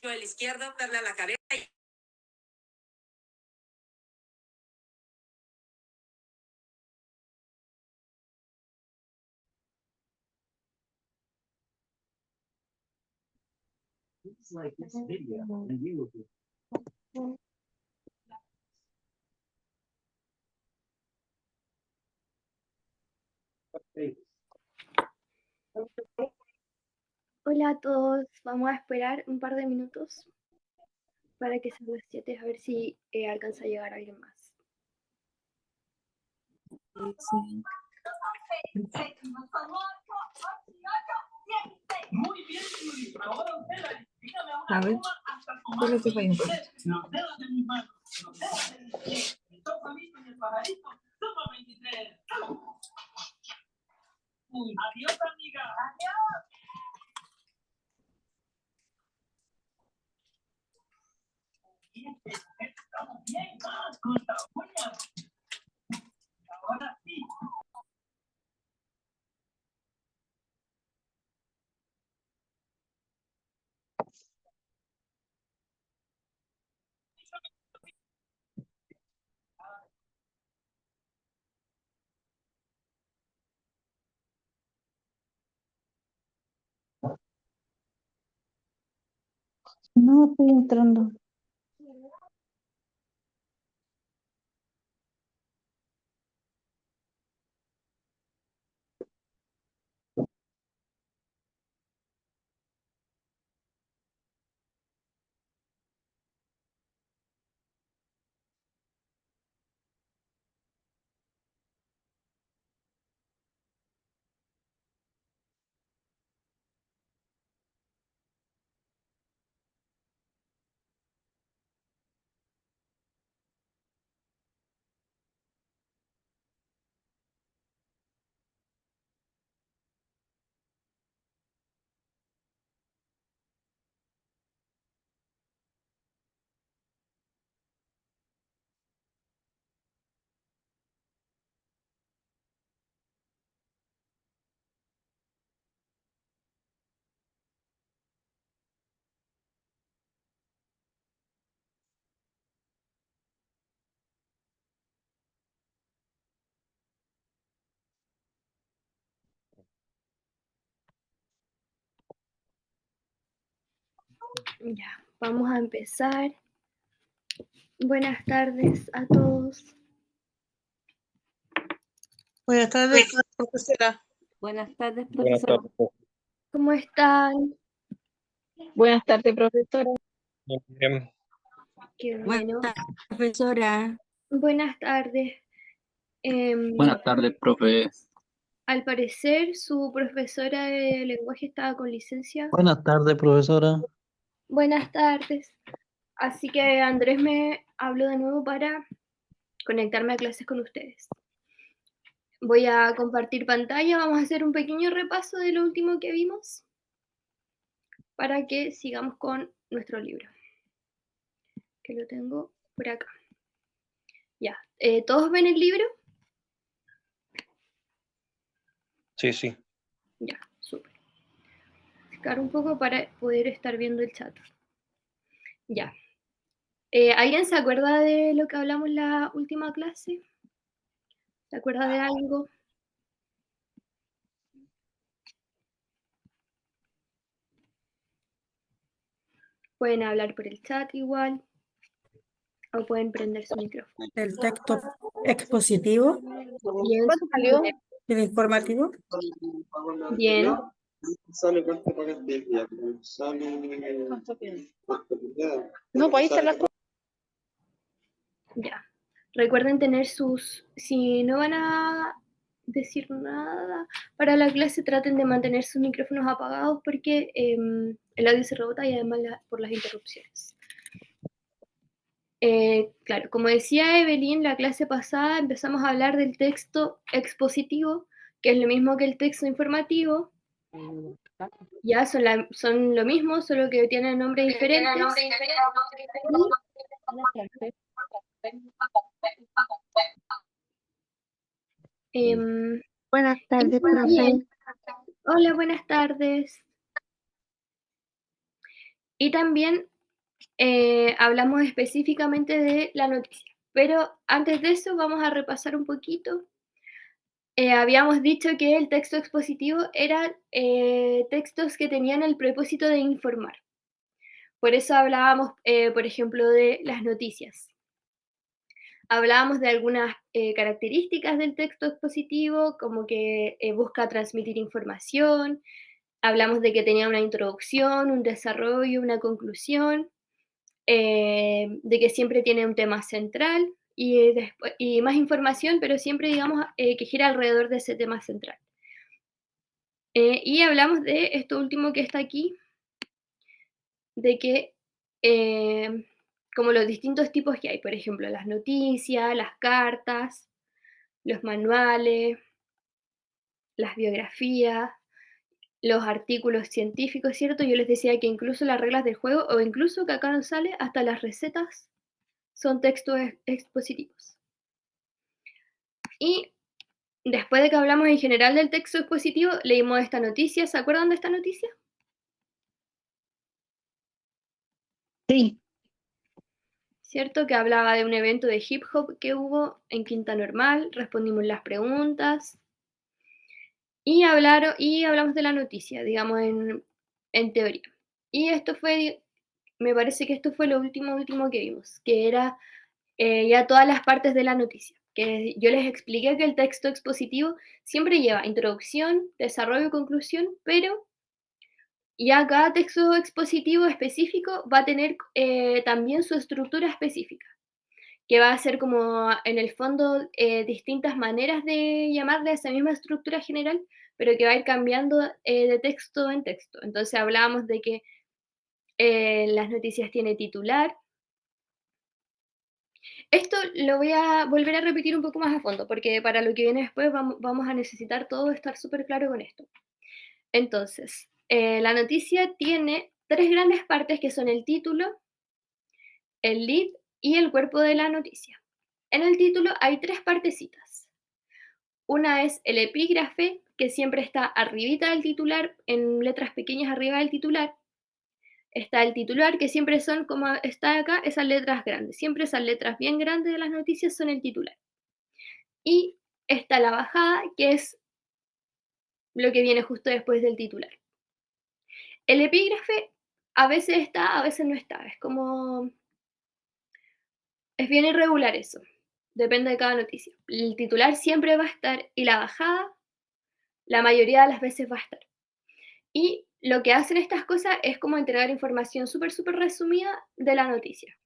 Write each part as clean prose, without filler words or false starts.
Yo el izquierdo, darle a la cabeza. It's like this video, and you will be. Hola a todos, vamos a esperar un par de minutos para que sean las 7, a ver si alcanza a llegar alguien más. Sí. Muy bien, señorita. Ahora usted la dígame A una ver, coma hasta ¿qué es tomar lo que fue? los dedos de mis manos, los dedos de mis pies, el tocamito y el pajarito, suma 23. Adiós, amiga. Adiós. Estamos bien, con la uña. Ahora sí. No estoy entrando. Ya, vamos a empezar. Buenas tardes a todos. Buenas tardes, profesora. Buenas tardes, Buenas profesora. tardes. ¿Cómo están? Buenas tardes, profesora. Bien. Qué Buenas bueno. tardes, profesora. Buenas tardes. Buenas tardes, profe. Al parecer, su profesora de lenguaje estaba con licencia. Buenas tardes, profesora. Buenas tardes. Así que Andrés me habló de nuevo para conectarme a clases con ustedes. Voy a compartir pantalla, vamos a hacer un pequeño repaso de lo último que vimos para que sigamos con nuestro libro, que lo tengo por acá. Ya, ¿todos ven el libro? Sí, sí. Ya, súper. Sacar un poco para poder estar viendo el chat. Ya. ¿Alguien se acuerda de lo que hablamos en la última clase? ¿Se acuerda de algo? Pueden hablar por el chat igual, o pueden prender su micrófono. El texto expositivo, Bien, el informativo. bien. Sale cuánto pagaste el día, sale. No, podéis hacer las cosas. Ya. Recuerden tener sus, si no van a decir nada para la clase, traten de mantener sus micrófonos apagados porque el audio se rebota y además por las interrupciones. Claro, como decía Evelyn, la clase pasada empezamos a hablar del texto expositivo, que es lo mismo que el texto informativo. Ya son lo mismo, solo que tienen nombres diferentes. Buenas tardes, Muy profe. bien. Hola, buenas tardes. Y también hablamos específicamente de la noticia. Pero antes de eso vamos a repasar un poquito. Habíamos dicho que el texto expositivo eran textos que tenían el propósito de informar. Por eso hablábamos, por ejemplo, de las noticias. Hablábamos de algunas características del texto expositivo, como que busca transmitir información. Hablamos de que tenía una introducción, un desarrollo, una conclusión, de que siempre tiene un tema central y más información, pero siempre digamos que gira alrededor de ese tema central. Y hablamos de esto último que está aquí, de que como los distintos tipos que hay, por ejemplo, las noticias, las cartas, los manuales, las biografías, los artículos científicos, ¿cierto? Yo les decía que incluso las reglas del juego, o incluso que acá nos sale, hasta las recetas, son textos expositivos. Y después de que hablamos en general del texto expositivo, leímos esta noticia. ¿Se acuerdan de esta noticia? Sí. ¿Cierto? Que hablaba de un evento de hip hop que hubo en Quinta Normal, respondimos las preguntas y hablamos de la noticia, digamos, en teoría. Y esto fue, me parece que esto fue lo último que vimos, que era ya todas las partes de la noticia. Que yo les expliqué que el texto expositivo siempre lleva introducción, desarrollo y conclusión, pero ya cada texto expositivo específico va a tener también su estructura específica, que va a ser como en el fondo distintas maneras de llamarle a esa misma estructura general, pero que va a ir cambiando de texto en texto. Entonces hablábamos de que las noticias tiene titular. Esto lo voy a volver a repetir un poco más a fondo, porque para lo que viene después vamos a necesitar todo estar súper claro con esto. Entonces, la noticia tiene tres grandes partes que son el título, el lead y el cuerpo de la noticia. En el título hay tres partecitas. Una es el epígrafe, que siempre está arribita del titular, en letras pequeñas arriba del titular. Está el titular, que siempre son, como está acá, esas letras grandes. Siempre esas letras bien grandes de las noticias son el titular. Y está la bajada, que es lo que viene justo después del titular. El epígrafe a veces está, a veces no está. Es bien irregular eso. Depende de cada noticia. El titular siempre va a estar y la bajada, la mayoría de las veces va a estar. Y lo que hacen estas cosas es como entregar información súper resumida de la noticia.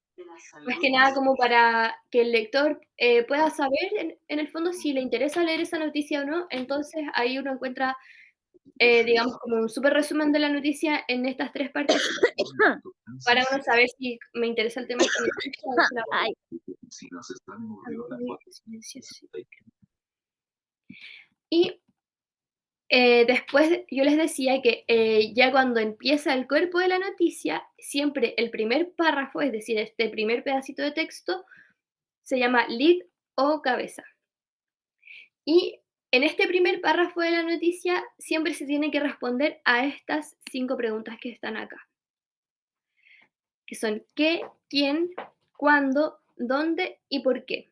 Más que nada como para que el lector pueda saber en el fondo si le interesa leer esa noticia o no. Entonces ahí uno encuentra, digamos, como un súper resumen de la noticia en estas tres partes para uno saber si me interesa el tema. Y después yo les decía que ya cuando empieza el cuerpo de la noticia, siempre el primer párrafo, es decir, este primer pedacito de texto, se llama lead o cabeza. Y en este primer párrafo de la noticia siempre se tiene que responder a estas 5 preguntas que están acá, que son qué, quién, cuándo, dónde y por qué.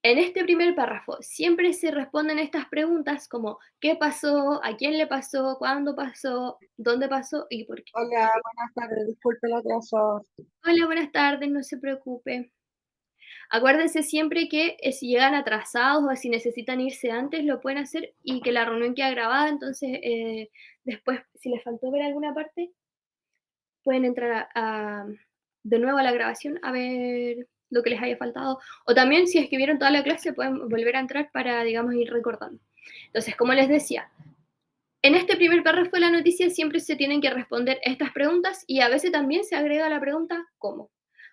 En este primer párrafo siempre se responden estas preguntas como ¿qué pasó? ¿A quién le pasó? ¿Cuándo pasó? ¿Dónde pasó? ¿Y por qué? Hola, buenas tardes, disculpe el atraso. Hola, buenas tardes, no se preocupe. Acuérdense siempre que si llegan atrasados o si necesitan irse antes, lo pueden hacer y que la reunión queda grabada, entonces después, si les faltó ver alguna parte, pueden entrar de nuevo a la grabación a ver lo que les haya faltado. O también, si es que vieron toda la clase, pueden volver a entrar para, digamos, ir recordando. Entonces, como les decía, en este primer párrafo de la noticia siempre se tienen que responder estas preguntas y a veces también se agrega la pregunta ¿cómo?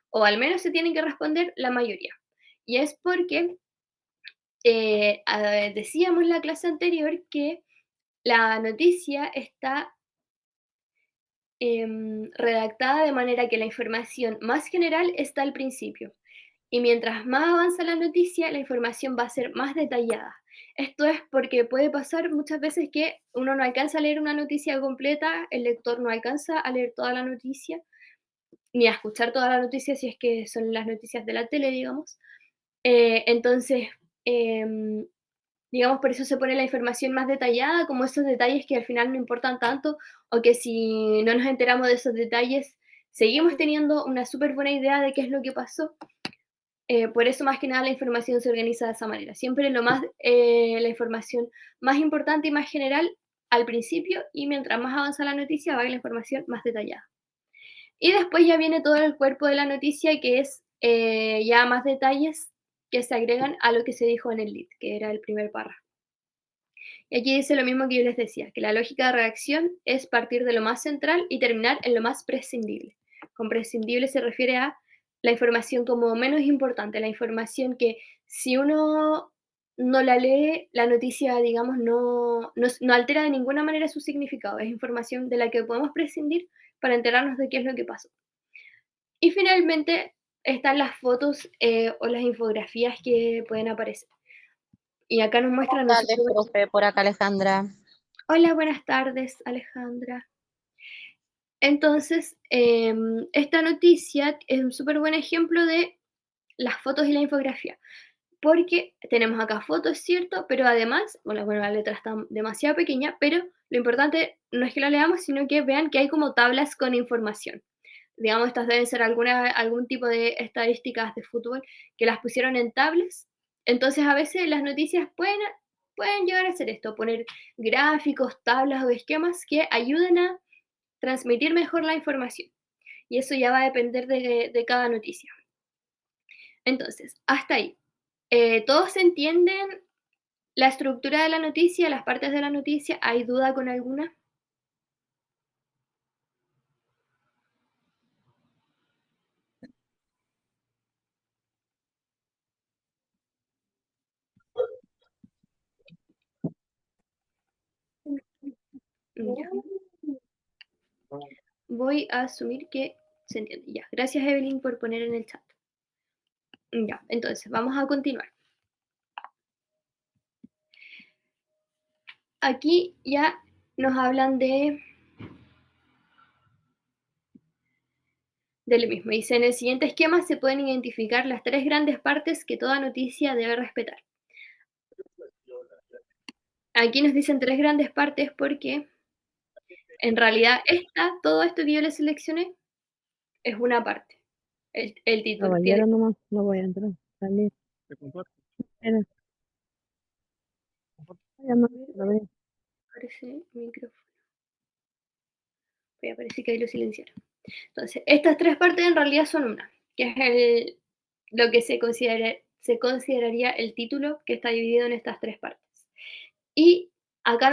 O al menos se tienen que responder la mayoría. Y es porque decíamos en la clase anterior que la noticia está redactada de manera que la información más general está al principio. Y mientras más avanza la noticia, la información va a ser más detallada. Esto es porque puede pasar muchas veces que uno no alcanza a leer una noticia completa, el lector no alcanza a leer toda la noticia, ni a escuchar toda la noticia si es que son las noticias de la tele, digamos. Entonces, digamos, por eso se pone la información más detallada, como esos detalles que al final no importan tanto, o que si no nos enteramos de esos detalles, seguimos teniendo una súper buena idea de qué es lo que pasó. Por eso más que nada la información se organiza de esa manera. Siempre la información más importante y más general al principio, y mientras más avanza la noticia va la información más detallada. Y después ya viene todo el cuerpo de la noticia, que es ya más detalles que se agregan a lo que se dijo en el lead, que era el primer párrafo. Y aquí dice lo mismo que yo les decía, que la lógica de redacción es partir de lo más central y terminar en lo más prescindible. Con prescindible se refiere a la información como menos importante, la información que si uno no la lee, la noticia, digamos, no altera de ninguna manera su significado. Es información de la que podemos prescindir para enterarnos de qué es lo que pasó. Y finalmente están las fotos o las infografías que pueden aparecer. Y acá nos muestran... Buenas tardes, profe, por acá Alejandra. Hola, buenas tardes, Alejandra. Entonces, esta noticia es un súper buen ejemplo de las fotos y la infografía, porque tenemos acá fotos, ¿cierto? Pero además, bueno, la letra está demasiado pequeña, pero lo importante no es que la leamos, sino que vean que hay como tablas con información. Digamos, estas deben ser algún tipo de estadísticas de fútbol que las pusieron en tablas. Entonces, a veces las noticias pueden llegar a hacer esto, poner gráficos, tablas o esquemas que ayuden a transmitir mejor la información. Y eso ya va a depender de cada noticia. Entonces, hasta ahí. ¿Todos entienden la estructura de la noticia, las partes de la noticia? ¿Hay duda con alguna? Ya. Voy a asumir que se entiende. Ya. Gracias, Evelyn, por poner en el chat. Ya, entonces, vamos a continuar. Aquí ya nos hablan de lo mismo. Dice, en el siguiente esquema se pueden identificar las 3 grandes partes que toda noticia debe respetar. Aquí nos dicen 3 grandes partes porque en realidad todo esto que yo les seleccioné es una parte. El título tiene... Caballero nomás, no voy a entrar. Salir. Espera, ya no, lo veo. Parece micrófono. Parece que ahí lo silenciaron. Entonces, estas 3 partes en realidad son una, que es lo que se consideraría el título, que está dividido en estas 3 partes. Y acá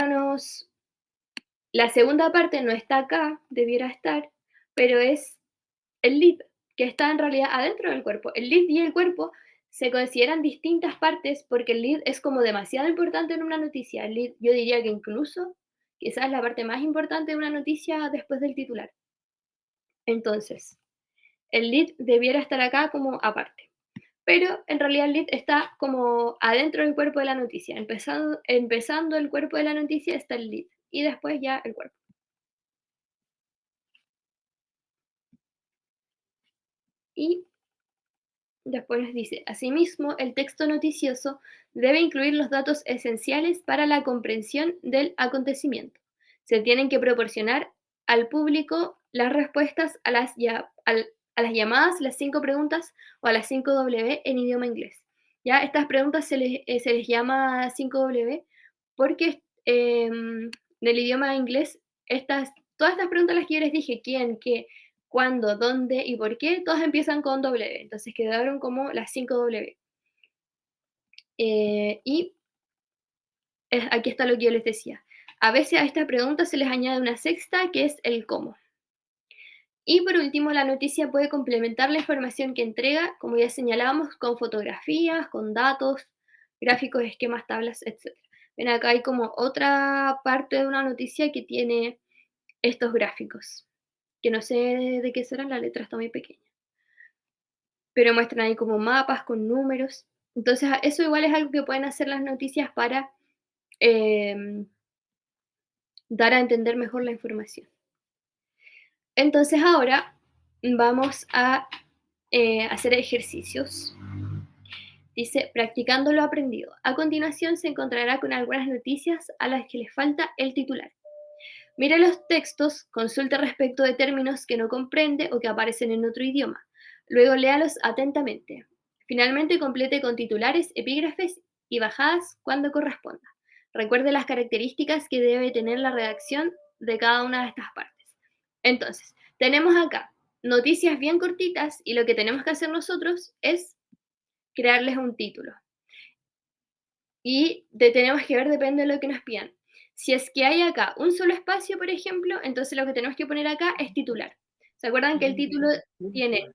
la segunda parte no está acá, debiera estar, pero es el lead, que está en realidad adentro del cuerpo. El lead y el cuerpo se consideran distintas partes porque el lead es como demasiado importante en una noticia. El lead, yo diría que incluso quizás es la parte más importante de una noticia después del titular. Entonces, el lead debiera estar acá como aparte. Pero en realidad el lead está como adentro del cuerpo de la noticia. Empezando el cuerpo de la noticia está el lead y después ya el cuerpo. Y después nos dice, asimismo, el texto noticioso debe incluir los datos esenciales para la comprensión del acontecimiento. Se tienen que proporcionar al público las respuestas a las llamadas, las 5 preguntas o a las 5 W en idioma inglés. Ya estas preguntas se les llama 5 W porque en el idioma inglés todas estas preguntas las que yo les dije, quién, qué, cuándo, dónde y por qué, todas empiezan con W, entonces quedaron como las 5 W. Y aquí está lo que yo les decía. A veces a esta pregunta se les añade una sexta, que es el cómo. Y por último, la noticia puede complementar la información que entrega, como ya señalábamos, con fotografías, con datos, gráficos, esquemas, tablas, etc. Ven, acá hay como otra parte de una noticia que tiene estos gráficos, que no sé de qué serán, la letra está muy pequeña. Pero muestran ahí como mapas con números. Entonces, eso igual es algo que pueden hacer las noticias para dar a entender mejor la información. Entonces ahora vamos a hacer ejercicios. Dice, practicando lo aprendido. A continuación se encontrará con algunas noticias a las que le falta el titular. Mire los textos, consulte respecto de términos que no comprende o que aparecen en otro idioma. Luego léalos atentamente. Finalmente complete con titulares, epígrafes y bajadas cuando corresponda. Recuerde las características que debe tener la redacción de cada una de estas partes. Entonces, tenemos acá noticias bien cortitas y lo que tenemos que hacer nosotros es crearles un título. Y tenemos que ver, depende de lo que nos pidan. Si es que hay acá un solo espacio, por ejemplo, entonces lo que tenemos que poner acá es titular. ¿Se acuerdan que el título tiene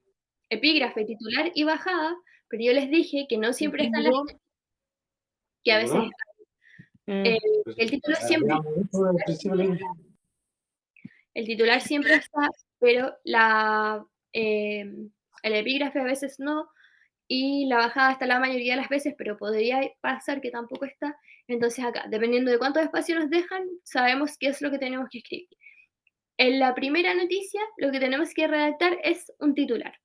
epígrafe, titular y bajada? Pero yo les dije que no siempre están las que a veces el título siempre el titular siempre está, pero el epígrafe a veces no, y la bajada está la mayoría de las veces, pero podría pasar que tampoco está. Entonces acá, dependiendo de cuántos espacios nos dejan, sabemos qué es lo que tenemos que escribir. En la primera noticia, lo que tenemos que redactar es un titular.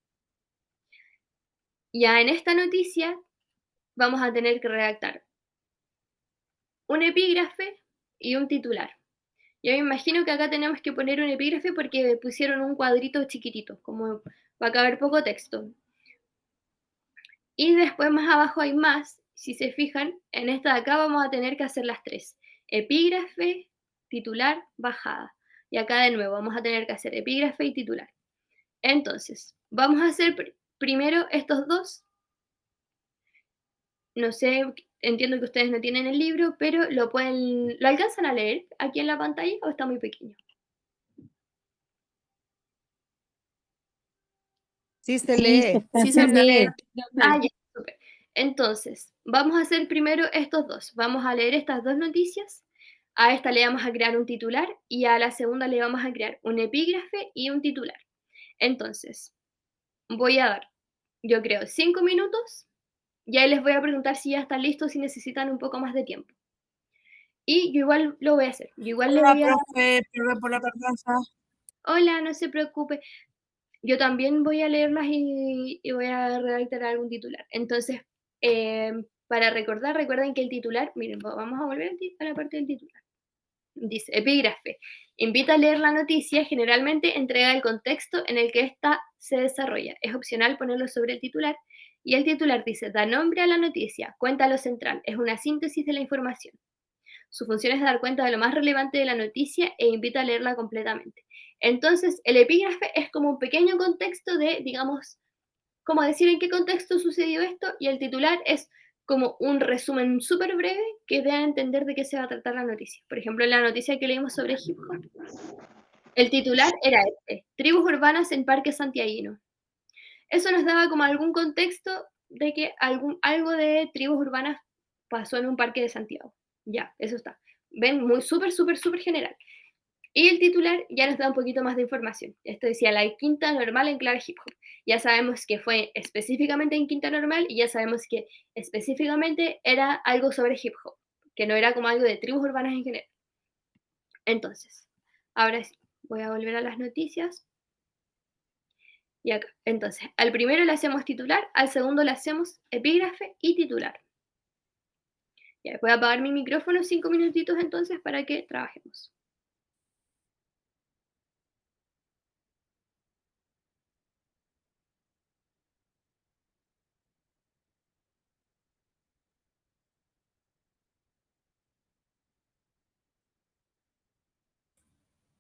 Ya en esta noticia vamos a tener que redactar un epígrafe y un titular. Yo me imagino que acá tenemos que poner un epígrafe porque pusieron un cuadrito chiquitito, como va a caber poco texto. Y después más abajo hay más. Si se fijan, en esta de acá vamos a tener que hacer las tres. Epígrafe, titular, bajada. Y acá de nuevo vamos a tener que hacer epígrafe y titular. Entonces, vamos a hacer primero estos dos. No sé, entiendo que ustedes no tienen el libro, pero ¿lo alcanzan a leer aquí en la pantalla o está muy pequeño? Sí se lee. Sí se lee. Ah, ya, súper. Entonces, vamos a hacer primero estos dos. Vamos a leer estas dos noticias. A esta le vamos a crear un titular y a la segunda le vamos a crear un epígrafe y un titular. Entonces, voy a dar, yo creo, 5 minutos y ahí les voy a preguntar si ya están listos, si necesitan un poco más de tiempo. Y yo igual lo voy a hacer. Yo igual le voy a... profe, perdón por la tardanza. Hola, no se preocupe. Yo también voy a leerlas y voy a redactar algún titular. Entonces, para recordar, recuerden que el titular, miren, vamos a volver a la parte del titular. Dice, epígrafe, invita a leer la noticia, generalmente entrega el contexto en el que ésta se desarrolla. Es opcional ponerlo sobre el titular. Y el titular dice, da nombre a la noticia, cuenta lo central, es una síntesis de la información. Su función es dar cuenta de lo más relevante de la noticia e invita a leerla completamente. Entonces, el epígrafe es como un pequeño contexto de, digamos, como decir en qué contexto sucedió esto, y el titular es como un resumen súper breve que dé a entender de qué se va a tratar la noticia. Por ejemplo, en la noticia que leímos sobre hip hop, el titular era este, tribus urbanas en Parque Santiaguino. Eso nos daba como algún contexto de que algo de tribus urbanas pasó en un parque de Santiago. Ya, eso está. Ven, muy súper, súper, súper general. Y el titular ya nos da un poquito más de información. Esto decía la quinta normal en clave hip hop. Ya sabemos que fue específicamente en quinta normal y ya sabemos que específicamente era algo sobre hip hop, que no era como algo de tribus urbanas en general. Entonces, ahora sí, voy a volver a las noticias. Y acá. Entonces, al primero le hacemos titular, al segundo le hacemos epígrafe y titular. Ya, voy a apagar mi micrófono 5 minutitos entonces para que trabajemos.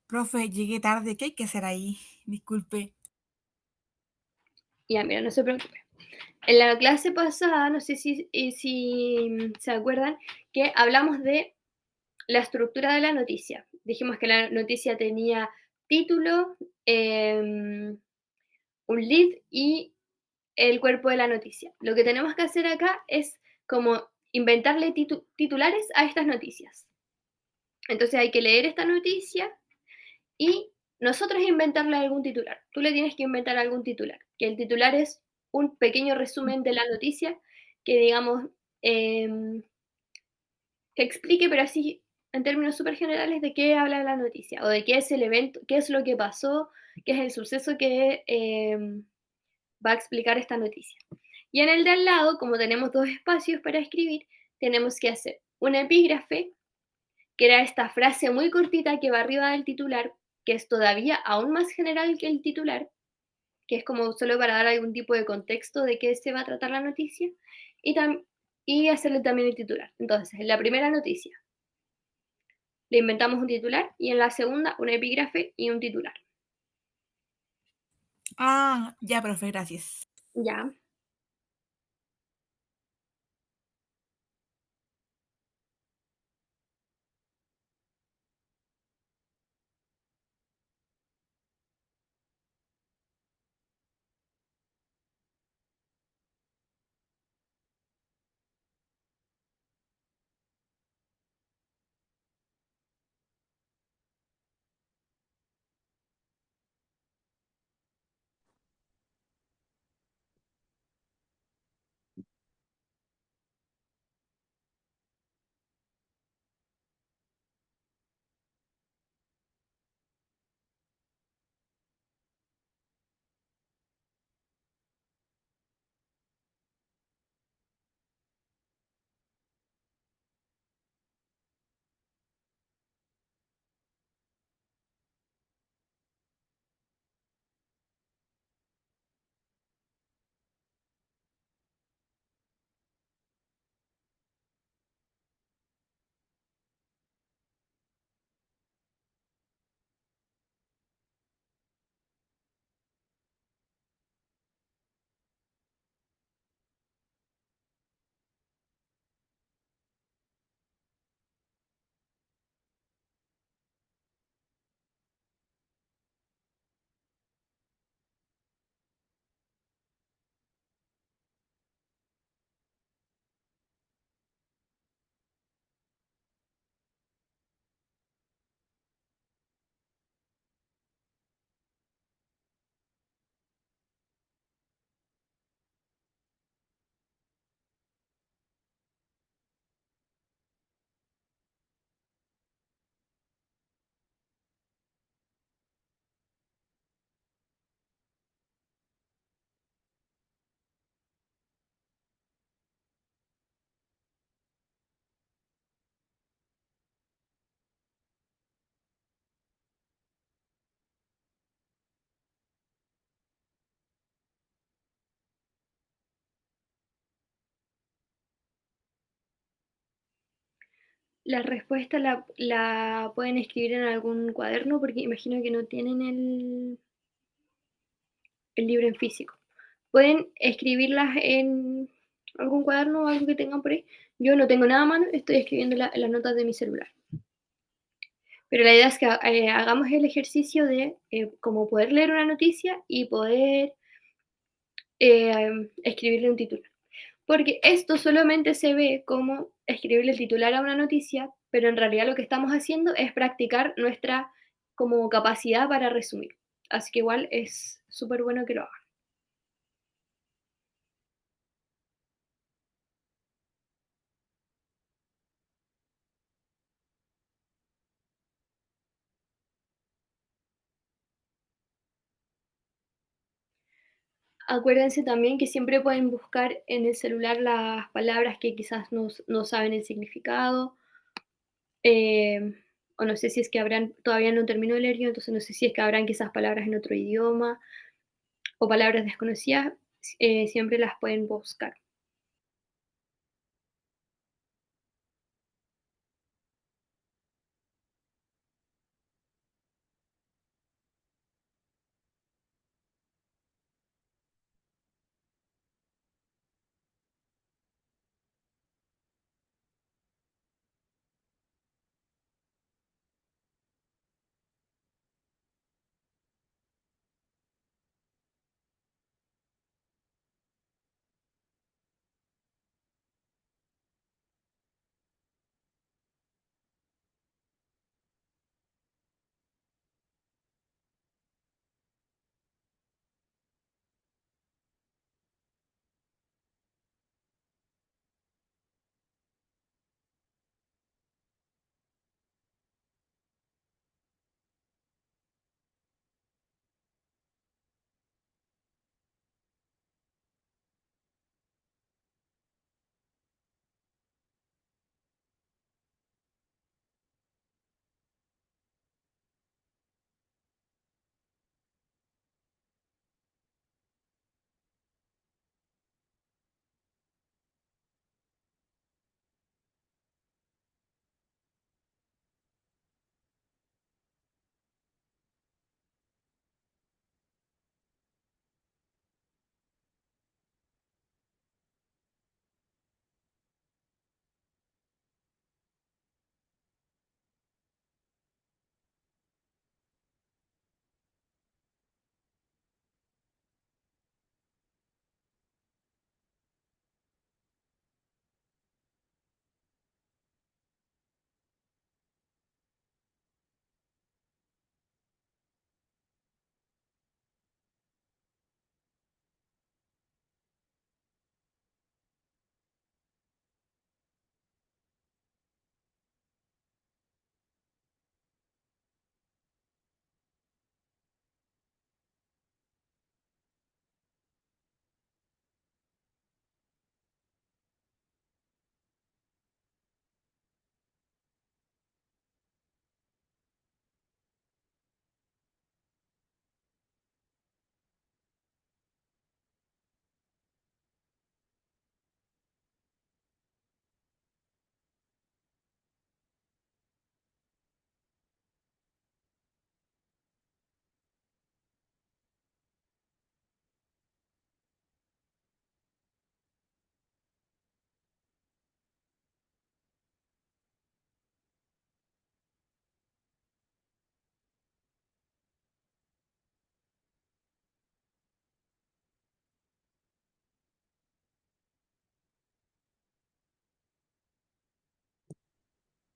Profe, llegué tarde, ¿qué hay que hacer ahí? Disculpe. Ya, mira, no se preocupe. En la clase pasada, no sé si se acuerdan, que hablamos de la estructura de la noticia. Dijimos que la noticia tenía título, un lead y el cuerpo de la noticia. Lo que tenemos que hacer acá es como inventarle titulares a estas noticias. Entonces hay que leer esta noticia y nosotros inventarle algún titular. Tú le tienes que inventar algún titular, que el titular es un pequeño resumen de la noticia que digamos, que explique, pero así en términos súper generales de qué habla la noticia o de qué es el evento, qué es lo que pasó, qué es el suceso que va a explicar esta noticia. Y en el de al lado, como tenemos dos espacios para escribir, tenemos que hacer un epígrafe, que era esta frase muy cortita que va arriba del titular, que es todavía aún más general que el titular, que es como solo para dar algún tipo de contexto de qué se va a tratar la noticia, y, y hacerle también el titular. Entonces, en la primera noticia le inventamos un titular y en la segunda un epígrafe y un titular. Ah, ya, profe, gracias. Ya. La respuesta la pueden escribir en algún cuaderno porque imagino que no tienen el libro en físico. Pueden escribirlas en algún cuaderno o algo que tengan por ahí. Yo no tengo nada a mano, estoy escribiendo las notas de mi celular. Pero la idea es que hagamos el ejercicio de como poder leer una noticia y poder escribirle un titular. Porque esto solamente se ve como escribirle el titular a una noticia, pero en realidad lo que estamos haciendo es practicar nuestra como capacidad para resumir. Así que igual es súper bueno que lo hagan. Acuérdense también que siempre pueden buscar en el celular las palabras que quizás no saben el significado, eh, o no sé si es que habrán, todavía no terminó de leer yo, entonces no sé si es que habrán quizás palabras en otro idioma o palabras desconocidas, siempre las pueden buscar.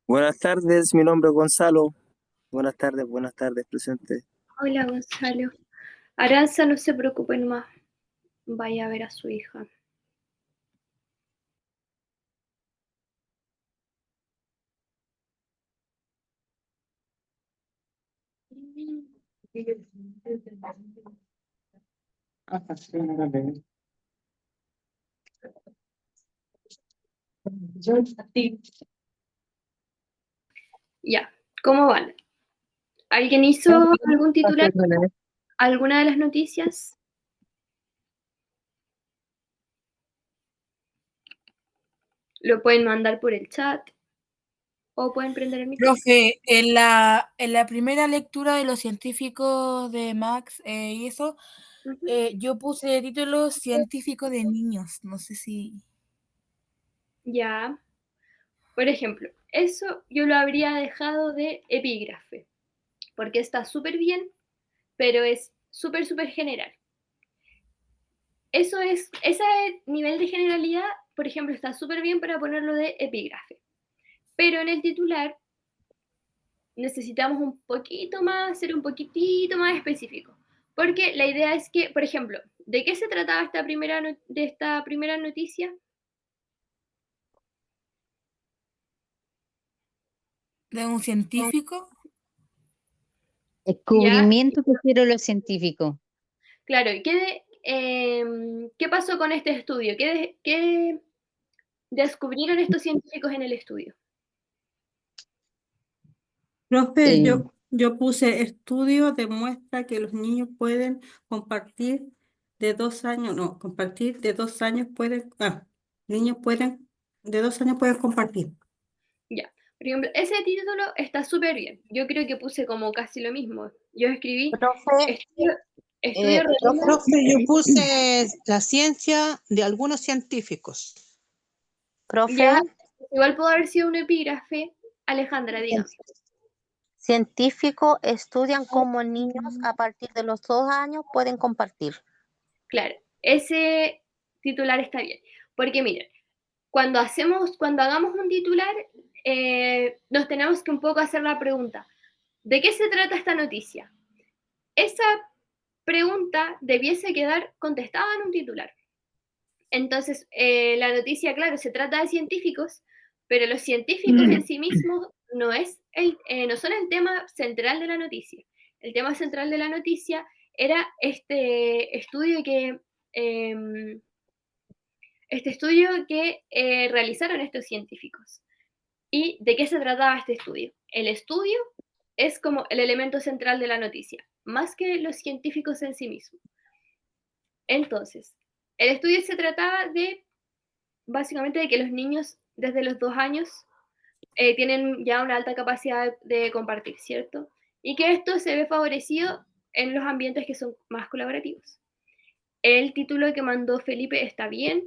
Buenas tardes, mi nombre es Gonzalo. Buenas tardes, presente. Hola, Gonzalo. Aranza, no se preocupen más. Vaya a ver a su hija. Ya, ¿cómo van? ¿Alguien hizo algún titular? ¿Alguna de las noticias? Lo pueden mandar por el chat o pueden prender el micrófono. Profe, en la primera lectura de los científicos de Max y eso, yo puse de título científico de niños. No sé si... Ya. Por ejemplo, eso yo lo habría dejado de epígrafe, porque está súper bien, pero es súper, súper general. Ese nivel de generalidad, por ejemplo, está súper bien para ponerlo de epígrafe. Pero en el titular necesitamos un poquito más, ser un poquitito más específico. Porque la idea es que, por ejemplo, ¿de qué se trataba esta primera noticia? ¿De un científico? Descubrimiento que hicieron los científicos. Claro, ¿qué pasó con este estudio? ¿Qué descubrieron estos científicos en el estudio? Profe, yo puse estudio demuestra que los niños pueden compartir de 2 años, no, compartir de 2 años pueden, niños pueden, de 2 años pueden compartir. Ya, por ejemplo, ese título está súper bien. Yo creo que puse como casi lo mismo. Yo escribí estudio revela- Profe, yo puse la ciencia de algunos científicos. Profe, Ya, igual pudo haber sido un epígrafe. Alejandra, diga. científicos estudian cómo niños a partir de los 2 años pueden compartir. Claro, ese titular está bien. Porque miren, cuando hagamos un titular, nos tenemos que un poco hacer la pregunta, ¿de qué se trata esta noticia? Esa pregunta debiese quedar contestada en un titular. Entonces, la noticia, claro, se trata de científicos, pero los científicos en sí mismos no son el tema central de la noticia. El tema central de la noticia era este estudio que realizaron estos científicos. ¿Y de qué se trataba este estudio? El estudio es como el elemento central de la noticia, más que los científicos en sí mismos. Entonces, el estudio se trataba básicamente de que los niños desde los 2 años tienen ya una alta capacidad de compartir, ¿cierto? Y que esto se ve favorecido en los ambientes que son más colaborativos. El título que mandó Felipe está bien.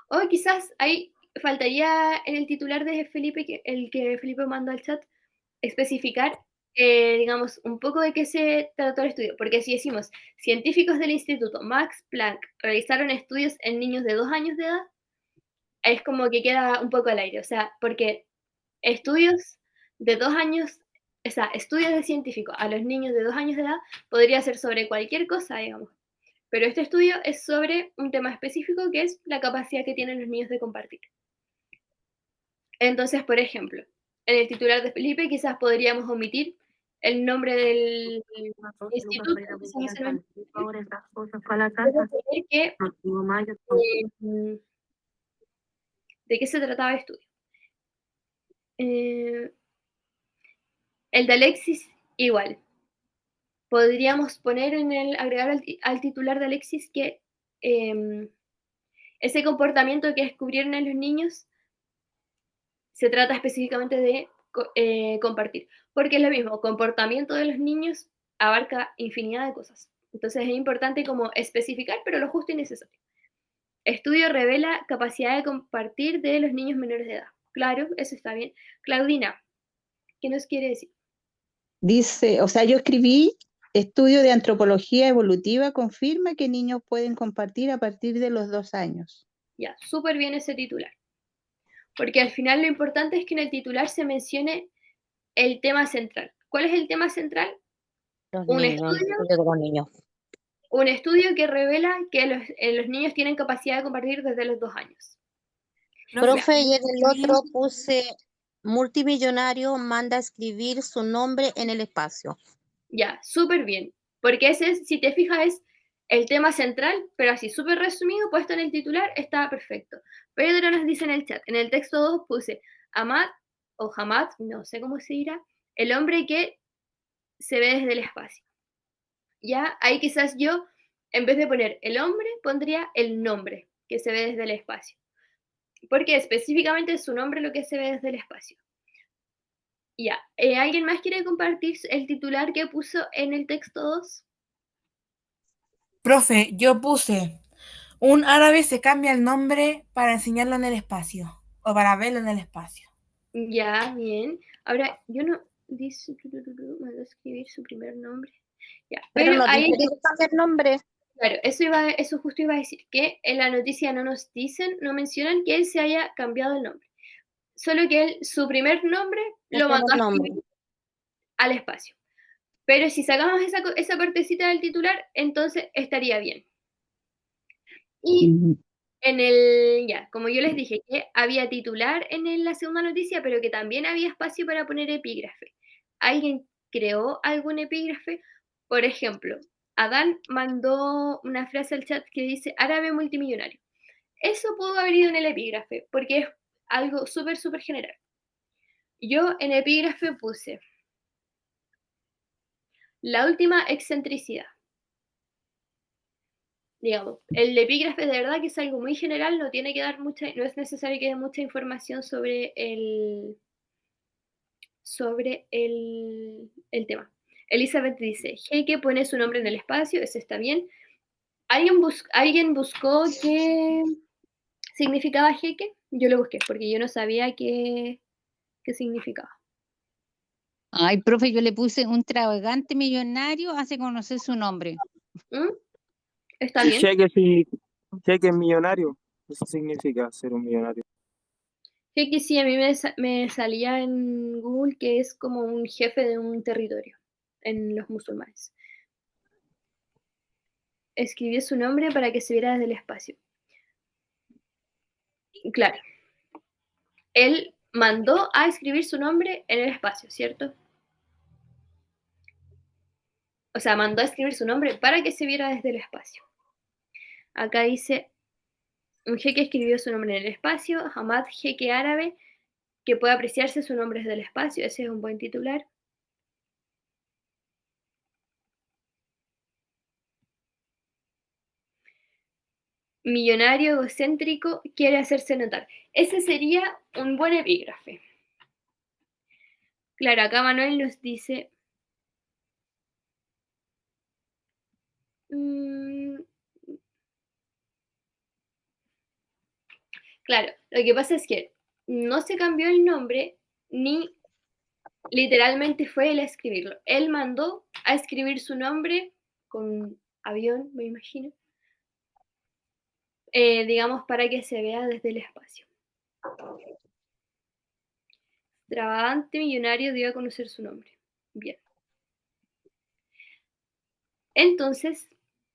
O quizás ahí faltaría en el titular de Felipe, el que Felipe mandó al chat, especificar, digamos, un poco de qué se trató el estudio. Porque si decimos, científicos del Instituto Max Planck realizaron estudios en niños de 2 años de edad, es como que queda un poco al aire. O sea, porque estudios de 2 años, o sea, estudios de científicos a los niños de 2 años de edad podría ser sobre cualquier cosa, digamos. Pero este estudio es sobre un tema específico que es la capacidad que tienen los niños de compartir. Entonces, por ejemplo, en el titular de Felipe quizás podríamos omitir el nombre del instituto, de qué se trataba el estudio. El de Alexis, igual. Podríamos poner agregar al titular de Alexis que ese comportamiento que descubrieron en los niños se trata específicamente de compartir, porque es lo mismo, comportamiento de los niños abarca infinidad de cosas. Entonces es importante como especificar, pero lo justo y necesario. Estudio revela capacidad de compartir de los niños menores de edad. Claro, eso está bien. Claudina, ¿qué nos quiere decir? Dice, o sea, yo escribí, estudio de antropología evolutiva confirma que niños pueden compartir a partir de los 2 años. Ya, súper bien ese titular. porque al final lo importante es que en el titular se mencione el tema central. ¿Cuál es el tema central? Los Un niños, el estudio, estudio de los niños. un estudio que revela que los niños tienen capacidad de compartir desde los 2 años. Profe, y en el otro puse multimillonario manda a escribir su nombre en el espacio. Ya, súper bien. Porque ese es, si te fijas, es el tema central, pero así súper resumido, puesto en el titular, está perfecto. Pedro nos dice en el chat, en el texto 2 puse Hamad o Hamad, no sé cómo se dirá, el hombre que se ve desde el espacio. Ya, ahí quizás yo, en vez de poner el hombre, pondría el nombre que se ve desde el espacio. Porque específicamente es su nombre lo que se ve desde el espacio. Ya, ¿alguien más quiere compartir el titular que puso en el texto 2? Profe, yo puse, un árabe se cambia el nombre para enseñarlo en el espacio, o para verlo en el espacio. Ya, bien. Ahora, yo no dice, mandó a escribir su primer nombre. Ya, Pero no ahí, dice que se cambia el nombre. claro, eso justo iba a decir, que en la noticia no nos dicen, no mencionan que él se haya cambiado el nombre. Solo que él, su primer nombre, El lo mandó primer a nombre. escribir al espacio. Pero si sacamos esa partecita del titular, entonces estaría bien. Y ya, como yo les dije, que había titular en la segunda noticia, pero que también había espacio para poner epígrafe. ¿Alguien creó algún epígrafe? Por ejemplo, Adán mandó una frase al chat que dice árabe multimillonario. Eso pudo haber ido en el epígrafe, porque es algo súper, súper general. Yo en epígrafe puse la última excentricidad. Digamos, el epígrafe de verdad que es algo muy general, no tiene que dar no es necesario que dé mucha información sobre el tema. Elizabeth dice, Heike pone su nombre en el espacio, eso está bien. ¿Alguien buscó qué significaba Heike? Yo lo busqué porque yo no sabía qué significaba. Ay, profe, yo le puse un extravagante millonario hace conocer su nombre. ¿Está bien? Cheque millonario, eso significa ser un millonario. Heike sí, a mí me salía en Google que es como un jefe de un territorio en los musulmanes. Escribió su nombre para que se viera desde el espacio. Claro. Él mandó a escribir su nombre en el espacio, ¿cierto? O sea, mandó a escribir su nombre para que se viera desde el espacio. Acá dice, un jeque escribió su nombre en el espacio, Hamad jeque árabe, que puede apreciarse su nombre desde el espacio, ese es un buen titular. Millonario egocéntrico quiere hacerse notar. Ese sería un buen epígrafe. Claro, acá Manuel nos dice... Claro, lo que pasa es que no se cambió el nombre ni literalmente fue él a escribirlo. Él mandó a escribir su nombre con avión, me imagino, digamos, para que se vea desde el espacio. Extravagante millonario dio a conocer su nombre. Bien. Entonces,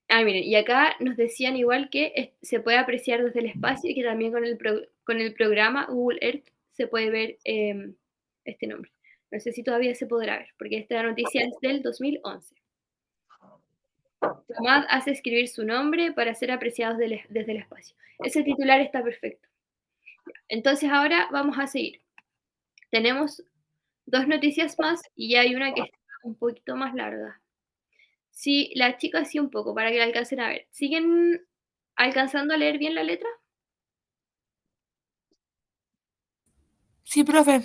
miren, y acá nos decían igual que se puede apreciar desde el espacio y que también con el programa Google Earth se puede ver este nombre. No sé si todavía se podrá ver, porque esta noticia es del 2011. Hamad hace escribir su nombre para ser apreciados desde el espacio. Ese titular está perfecto. Entonces ahora vamos a seguir. Tenemos 2 noticias más y ya hay una que está un poquito más larga. Sí, la chica sí un poco, para que la alcancen a ver. ¿Siguen alcanzando a leer bien la letra? Sí, profe.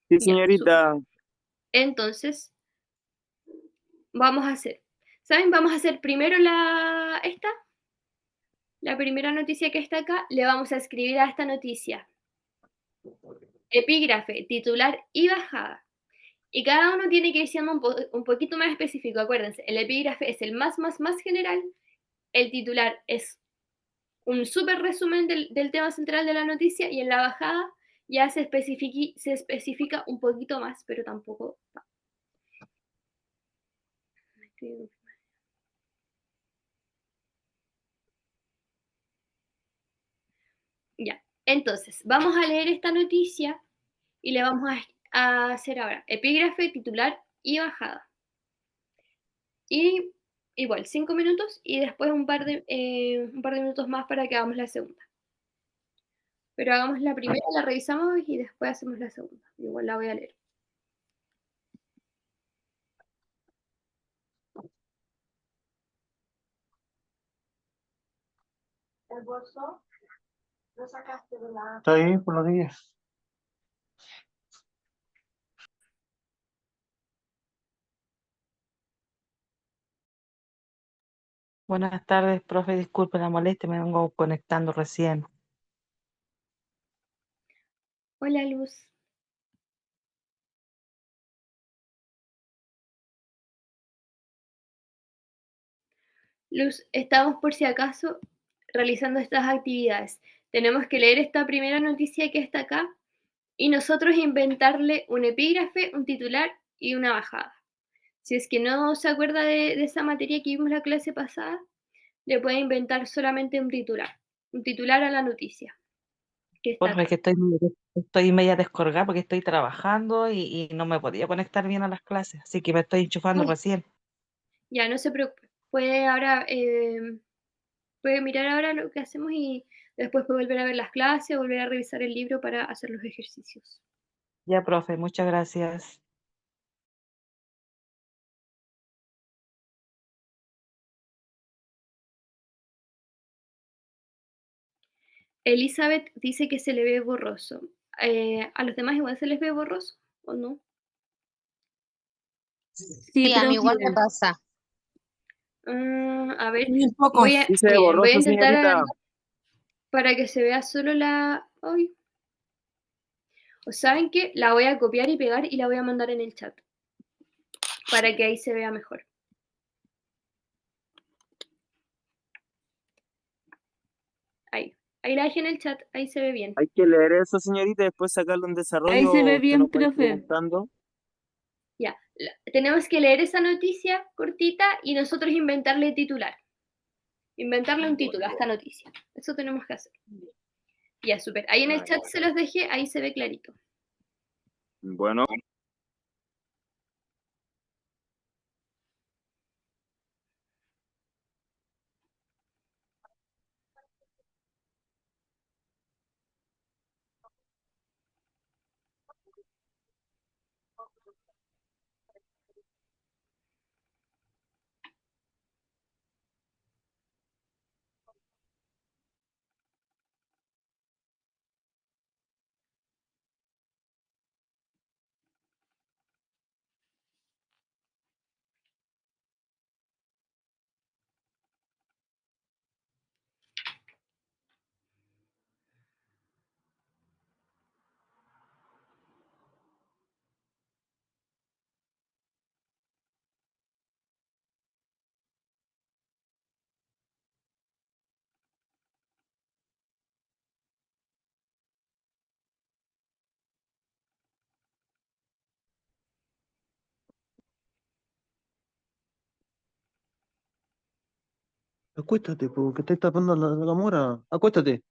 Sí, señorita. Entonces, vamos a hacer. ¿Saben? Vamos a hacer primero la primera noticia que está acá. Le vamos a escribir a esta noticia epígrafe, titular y bajada. Y cada uno tiene que ir siendo un poquito más específico. Acuérdense, el epígrafe es el más general. El titular es un súper resumen del tema central de la noticia y en la bajada ya se especifica un poquito más, pero tampoco. Ya, entonces, vamos a leer esta noticia y le vamos a hacer ahora epígrafe, titular y bajada. Y igual, 5 minutos y después un par de minutos más para que hagamos la segunda. Pero hagamos la primera, la revisamos y después hacemos la segunda. Igual la voy a leer. El bolso lo sacaste de la... Está ahí por los días. Buenas tardes, profe. Disculpe la molestia, me vengo conectando recién. Hola, Luz. Luz, estamos por si acaso realizando estas actividades. Tenemos que leer esta primera noticia que está acá y nosotros inventarle un epígrafe, un titular y una bajada. Si es que no se acuerda de esa materia que vimos la clase pasada, le puede inventar solamente un titular a la noticia que está Porfa, acá. es que estoy media descolgada porque estoy trabajando y no me podía conectar bien a las clases, así que me estoy enchufando Ay, recién. ya, no se preocupe. Puede mirar ahora lo que hacemos y después puede volver a ver las clases, volver a revisar el libro para hacer los ejercicios. Ya, profe, muchas gracias. Elizabeth dice que se le ve borroso. ¿A los demás igual se les ve borroso o no? Sí, Sí, a mí igual me profe. pasa. A ver, Un poco. voy a, Sí se ve miren, voy a borroso, intentar señorita. para que se vea solo la... Ay. ¿O saben qué? La voy a copiar y pegar y la voy a mandar en el chat para que ahí se vea mejor. Ahí la dejé en el chat, ahí se ve bien. Hay que leer eso, señorita, y después sacarlo en Ahí se ve desarrollo. Usted bien, nos va a ir profe. preguntando. Ya, tenemos que leer esa noticia cortita y nosotros inventarle titular. Inventarle un título a esta noticia. Eso tenemos que hacer. Ya, súper. Ahí en el chat se los dejé, ahí se ve clarito. Bueno. Acuéstate, porque te tapando la mora. Acuéstate.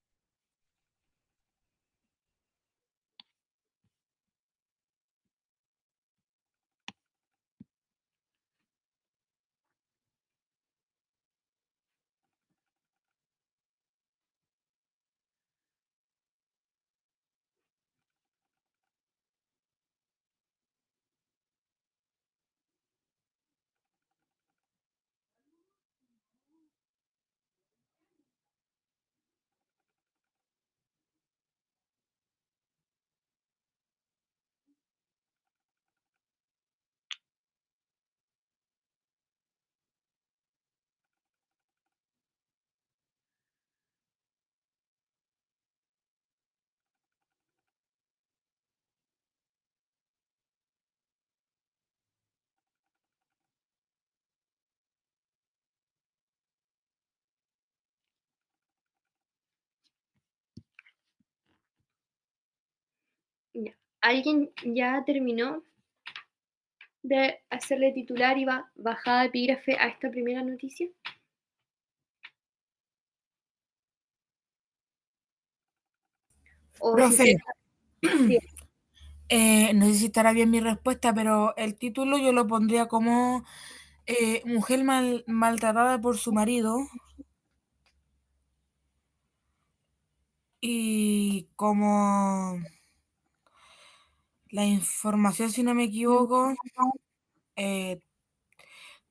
¿Alguien ya terminó de hacerle titular y bajada de epígrafe a esta primera noticia? O si Profe, sí, no sé si estará bien mi respuesta, pero el título yo lo pondría como mujer maltratada por su marido y como la información, si no me equivoco,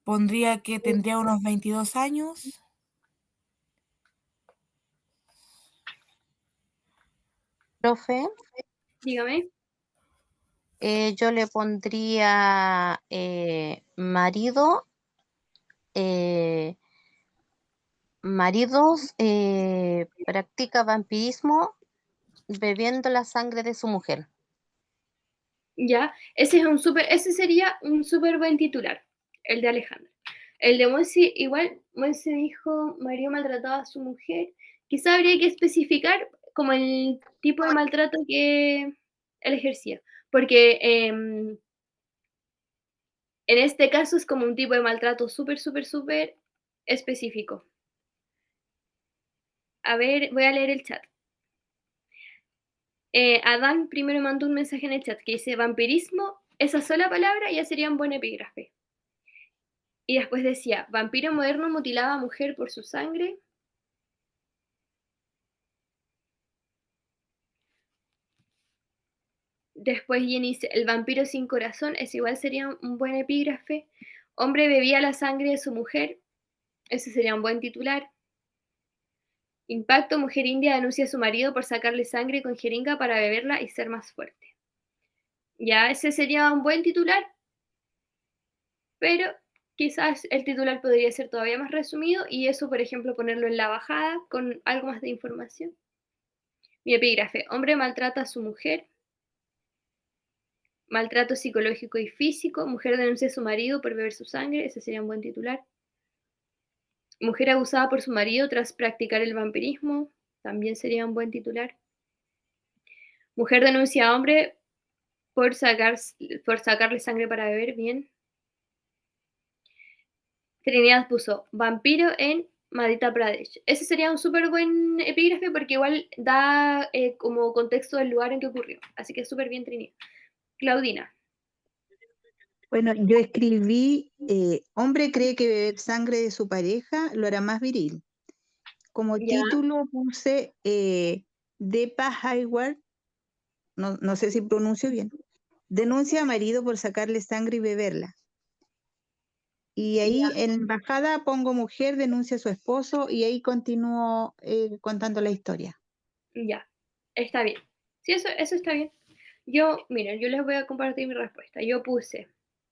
pondría que tendría unos 22 años. Profe, dígame. yo le pondría maridos practica vampirismo bebiendo la sangre de su mujer. Ya, ese sería un súper buen titular, el de Alejandra. El de Monsi, igual, Monsi dijo, Mario maltrataba a su mujer. Quizá habría que especificar como el tipo de maltrato que él ejercía, porque en este caso es como un tipo de maltrato súper, súper, súper específico. A ver, voy a leer el chat. Adán primero mandó un mensaje en el chat que dice vampirismo, esa sola palabra ya sería un buen epígrafe. Y después decía, vampiro moderno mutilaba a mujer por su sangre. Después Jenny dice, el vampiro sin corazón, ese igual sería un buen epígrafe. Hombre bebía la sangre de su mujer, ese sería un buen titular. Impacto, mujer india denuncia a su marido por sacarle sangre con jeringa para beberla y ser más fuerte. Ya, ese sería un buen titular, pero quizás el titular podría ser todavía más resumido y eso, por ejemplo, ponerlo en la bajada con algo más de información. Mi epígrafe, hombre maltrata a su mujer. Maltrato psicológico y físico. Mujer denuncia a su marido por beber su sangre. Ese sería un buen titular. Mujer abusada por su marido tras practicar el vampirismo. También sería un buen titular. Mujer denuncia a hombre por sacarle sangre para beber. Bien. Trinidad puso vampiro en Madhya Pradesh. Ese sería un súper buen epígrafe porque igual da como contexto del lugar en que ocurrió. Así que súper bien, Trinidad. Claudina. Bueno, yo escribí, hombre cree que beber sangre de su pareja lo hará más viril. Como Ya. título puse Deepa Hayward, no sé si pronuncio bien, denuncia a marido por sacarle sangre y beberla. Y ahí en bajada pongo mujer denuncia a su esposo y ahí continúo contando la historia. Ya, está bien. Sí, eso está bien. Miren, yo les voy a compartir mi respuesta. Yo puse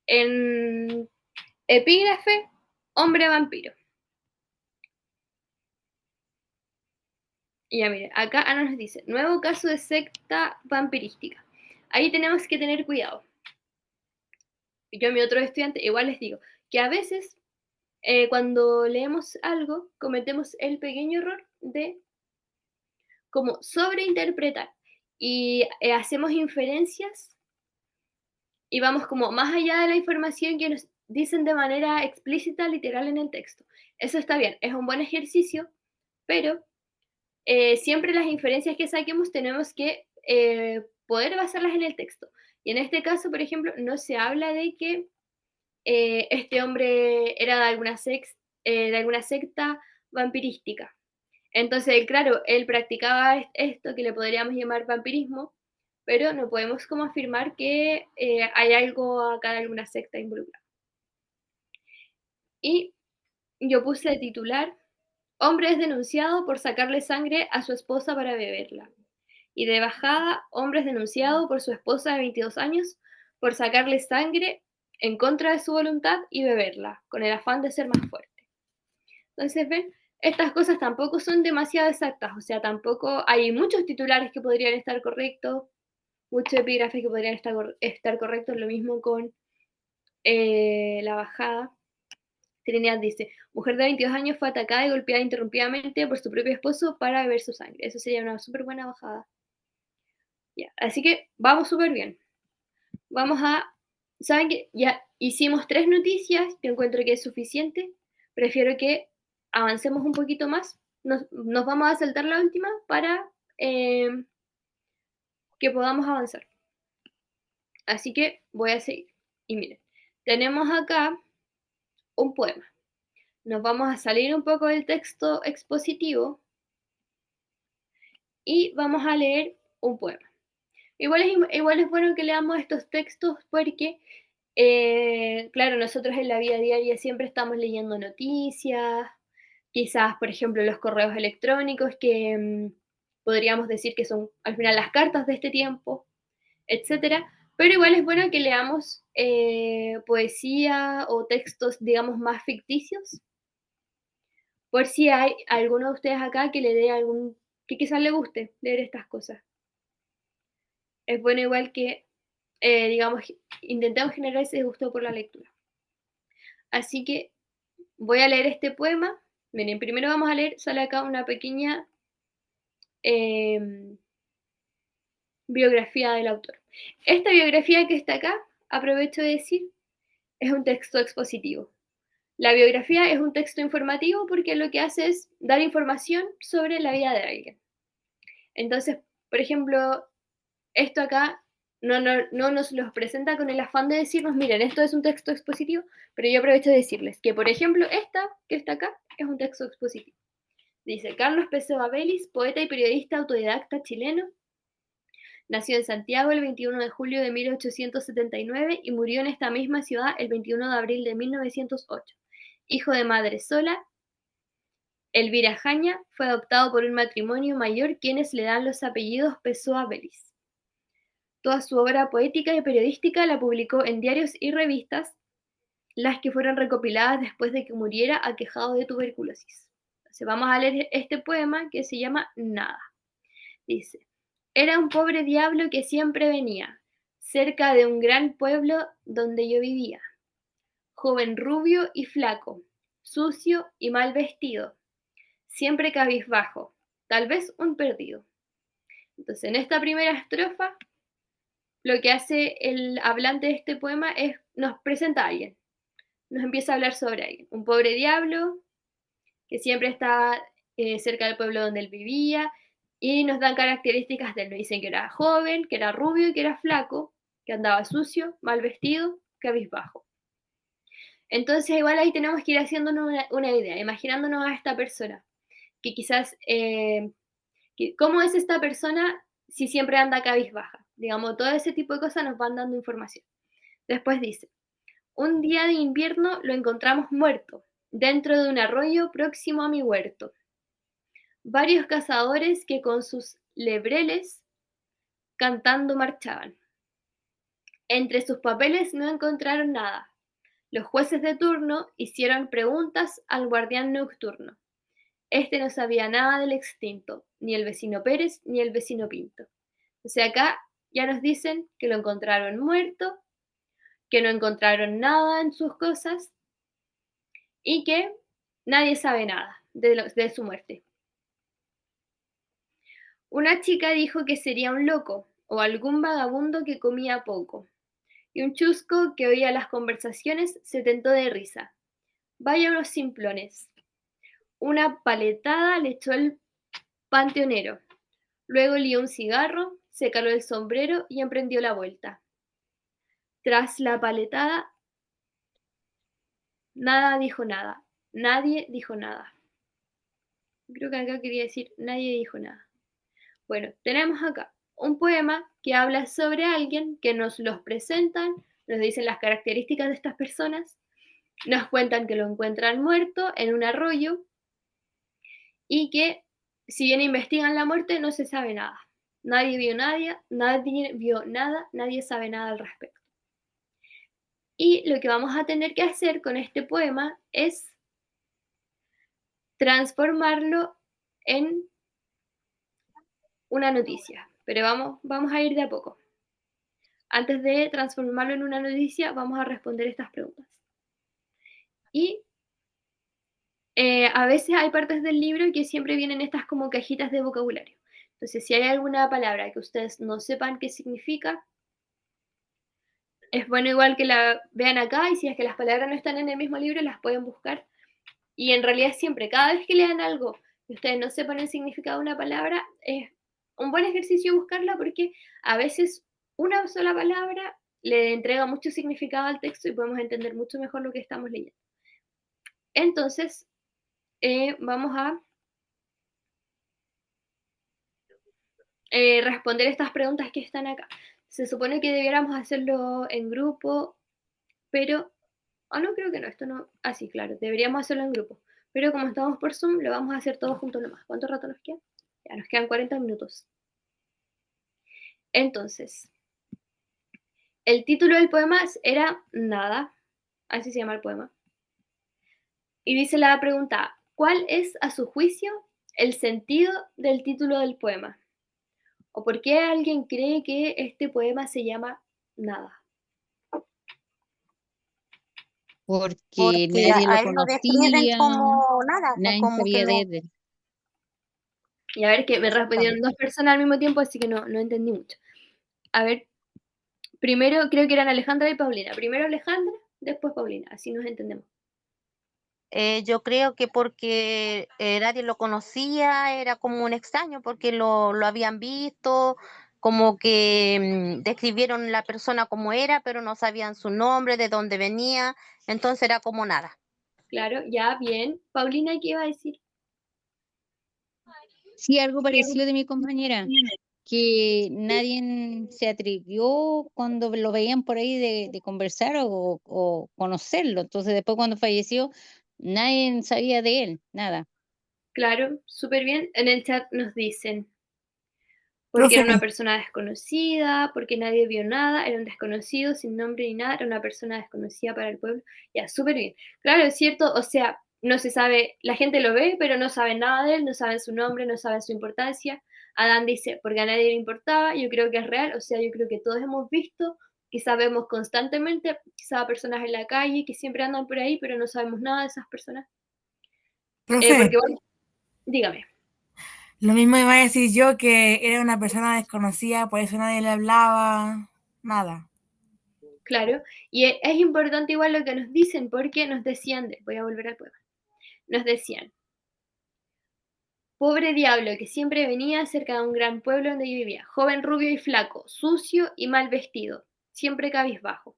en epígrafe, hombre vampiro. Y ya miren, acá Ana nos dice, nuevo caso de secta vampirística. Ahí tenemos que tener cuidado. Yo a mi otro estudiante igual les digo que a veces cuando leemos algo cometemos el pequeño error de como sobreinterpretar y hacemos inferencias y vamos como más allá de la información que nos dicen de manera explícita, literal en el texto. Eso está bien, es un buen ejercicio, pero siempre las inferencias que saquemos tenemos que poder basarlas en el texto. Y en este caso, por ejemplo, no se habla de que este hombre era de alguna secta vampirística. Entonces, claro, él practicaba esto que le podríamos llamar vampirismo, pero no podemos como afirmar que hay algo acá de alguna secta involucrada. Y yo puse de titular, hombre es denunciado por sacarle sangre a su esposa para beberla. Y de bajada, hombre es denunciado por su esposa de 22 años por sacarle sangre en contra de su voluntad y beberla, con el afán de ser más fuerte. Entonces, ven, estas cosas tampoco son demasiado exactas, o sea, tampoco hay muchos titulares que podrían estar correctos, muchos epígrafes que podrían estar correctos, lo mismo con la bajada. Trinidad dice, mujer de 22 años fue atacada y golpeada interrumpidamente por su propio esposo para beber su sangre. Eso sería una súper buena bajada. Ya, así que vamos súper bien. ¿Saben que ya hicimos 3 noticias? Yo encuentro que es suficiente. Prefiero que avancemos un poquito más. Nos vamos a saltar la última para que podamos avanzar. Así que voy a seguir. Y miren, tenemos acá un poema. Nos vamos a salir un poco del texto expositivo y vamos a leer un poema. Igual es bueno que leamos estos textos porque, claro, nosotros en la vida diaria siempre estamos leyendo noticias, quizás, por ejemplo, los correos electrónicos que podríamos decir que son al final las cartas de este tiempo, etcétera. Pero igual es bueno que leamos poesía o textos, digamos, más ficticios, por si hay alguno de ustedes acá que le dé que quizás le guste leer estas cosas. Es bueno igual que, digamos, intentemos generar ese gusto por la lectura. Así que voy a leer este poema. Miren, primero vamos a leer, sale acá una pequeña biografía del autor. Esta biografía que está acá, aprovecho de decir, es un texto expositivo. La biografía es un texto informativo porque lo que hace es dar información sobre la vida de alguien. Entonces, por ejemplo, esto acá no nos los presenta con el afán de decirnos, miren, esto es un texto expositivo, pero yo aprovecho de decirles que, por ejemplo, esta que está acá es un texto expositivo. Dice, Carlos Pessoa Vélez, poeta y periodista autodidacta chileno, nació en Santiago el 21 de julio de 1879 y murió en esta misma ciudad el 21 de abril de 1908. Hijo de madre sola, Elvira Jaña fue adoptado por un matrimonio mayor quienes le dan los apellidos Pessoa Vélez. Toda su obra poética y periodística la publicó en diarios y revistas, las que fueron recopiladas después de que muriera aquejado de tuberculosis. Entonces vamos a leer este poema que se llama Nada. Dice, era un pobre diablo que siempre venía, cerca de un gran pueblo donde yo vivía. Joven rubio y flaco, sucio y mal vestido, siempre cabizbajo, tal vez un perdido. Entonces en esta primera estrofa, lo que hace el hablante de este poema es, nos presenta a alguien, nos empieza a hablar sobre alguien, un pobre diablo que siempre está cerca del pueblo donde él vivía, y nos dan características de él, nos dicen que era joven, que era rubio y que era flaco, que andaba sucio, mal vestido, cabizbajo. Entonces igual ahí tenemos que ir haciéndonos una idea, imaginándonos a esta persona, que quizás, ¿cómo es esta persona si siempre anda cabizbaja? Digamos, todo ese tipo de cosas nos van dando información. Después dice, un día de invierno lo encontramos muerto, dentro de un arroyo próximo a mi huerto. Varios cazadores que con sus lebreles cantando marchaban. Entre sus papeles no encontraron nada. Los jueces de turno hicieron preguntas al guardián nocturno. Este no sabía nada del extinto, ni el vecino Pérez ni el vecino Pinto. O sea, acá ya nos dicen que lo encontraron muerto, que no encontraron nada en sus cosas y que nadie sabe nada de su muerte. Una chica dijo que sería un loco o algún vagabundo que comía poco. Y un chusco que oía las conversaciones se tentó de risa. Vaya unos simplones. Una paletada le echó el panteonero. Luego lió un cigarro, se caló el sombrero y emprendió la vuelta. Tras la paletada, nada dijo nada. Nadie dijo nada. Creo que acá quería decir nadie dijo nada. Bueno, tenemos acá un poema que habla sobre alguien que nos los presentan, nos dicen las características de estas personas, nos cuentan que lo encuentran muerto en un arroyo y que si bien investigan la muerte no se sabe nada. Nadie vio nada, nadie sabe nada al respecto. Y lo que vamos a tener que hacer con este poema es transformarlo en una noticia, pero vamos a ir de a poco. Antes de transformarlo en una noticia, vamos a responder estas preguntas. Y a veces hay partes del libro que siempre vienen estas como cajitas de vocabulario. Entonces, si hay alguna palabra que ustedes no sepan qué significa, es bueno igual que la vean acá, y si es que las palabras no están en el mismo libro, las pueden buscar. Y en realidad siempre, cada vez que lean algo y ustedes no sepan el significado de una palabra, es un buen ejercicio buscarla, porque a veces una sola palabra le entrega mucho significado al texto y podemos entender mucho mejor lo que estamos leyendo. Entonces, vamos a responder estas preguntas que están acá. Se supone que debiéramos hacerlo en grupo, pero... no, creo que no, esto no... sí, claro, deberíamos hacerlo en grupo. Pero como estamos por Zoom, lo vamos a hacer todos juntos nomás. ¿Cuánto rato nos queda? Ya, nos quedan 40 minutos. Entonces, el título del poema era Nada, así se llama el poema. Y dice la pregunta, ¿cuál es, a su juicio, el sentido del título del poema? ¿O por qué alguien cree que este poema se llama Nada? Porque nadie a lo él lo describen conocía, como nada, nadie como que sabía de no. él. Y a ver, que me respondieron dos personas al mismo tiempo, así que no entendí mucho. A ver, primero creo que eran Alejandra y Paulina. Primero Alejandra, después Paulina, así nos entendemos. Yo creo que porque nadie lo conocía, era como un extraño, porque lo habían visto, como que describieron la persona como era, pero no sabían su nombre, de dónde venía, entonces era como nada. Claro, ya, bien. Paulina, ¿qué iba a decir? Sí, algo parecido de mi compañera, que nadie se atrevió cuando lo veían por ahí de conversar o conocerlo. Entonces después cuando falleció, nadie sabía de él, nada. Claro, súper bien. En el chat nos dicen, porque era una persona desconocida, porque nadie vio nada, era un desconocido sin nombre ni nada, era una persona desconocida para el pueblo. Ya, súper bien. Claro, es cierto, o sea, no se sabe, la gente lo ve, pero no sabe nada de él, no saben su nombre, no saben su importancia. Adán dice, porque a nadie le importaba, yo creo que es real, o sea, yo creo que todos hemos visto, quizás vemos constantemente, quizás personas en la calle que siempre andan por ahí, pero no sabemos nada de esas personas. Profe, Porque, bueno, dígame. lo mismo iba a decir yo, que era una persona desconocida, por eso nadie le hablaba, nada. Claro, y es importante igual lo que nos dicen, porque nos decían, voy a volver al poema, nos decían, pobre diablo que siempre venía cerca de un gran pueblo donde yo vivía, joven, rubio y flaco, sucio y mal vestido, siempre cabizbajo.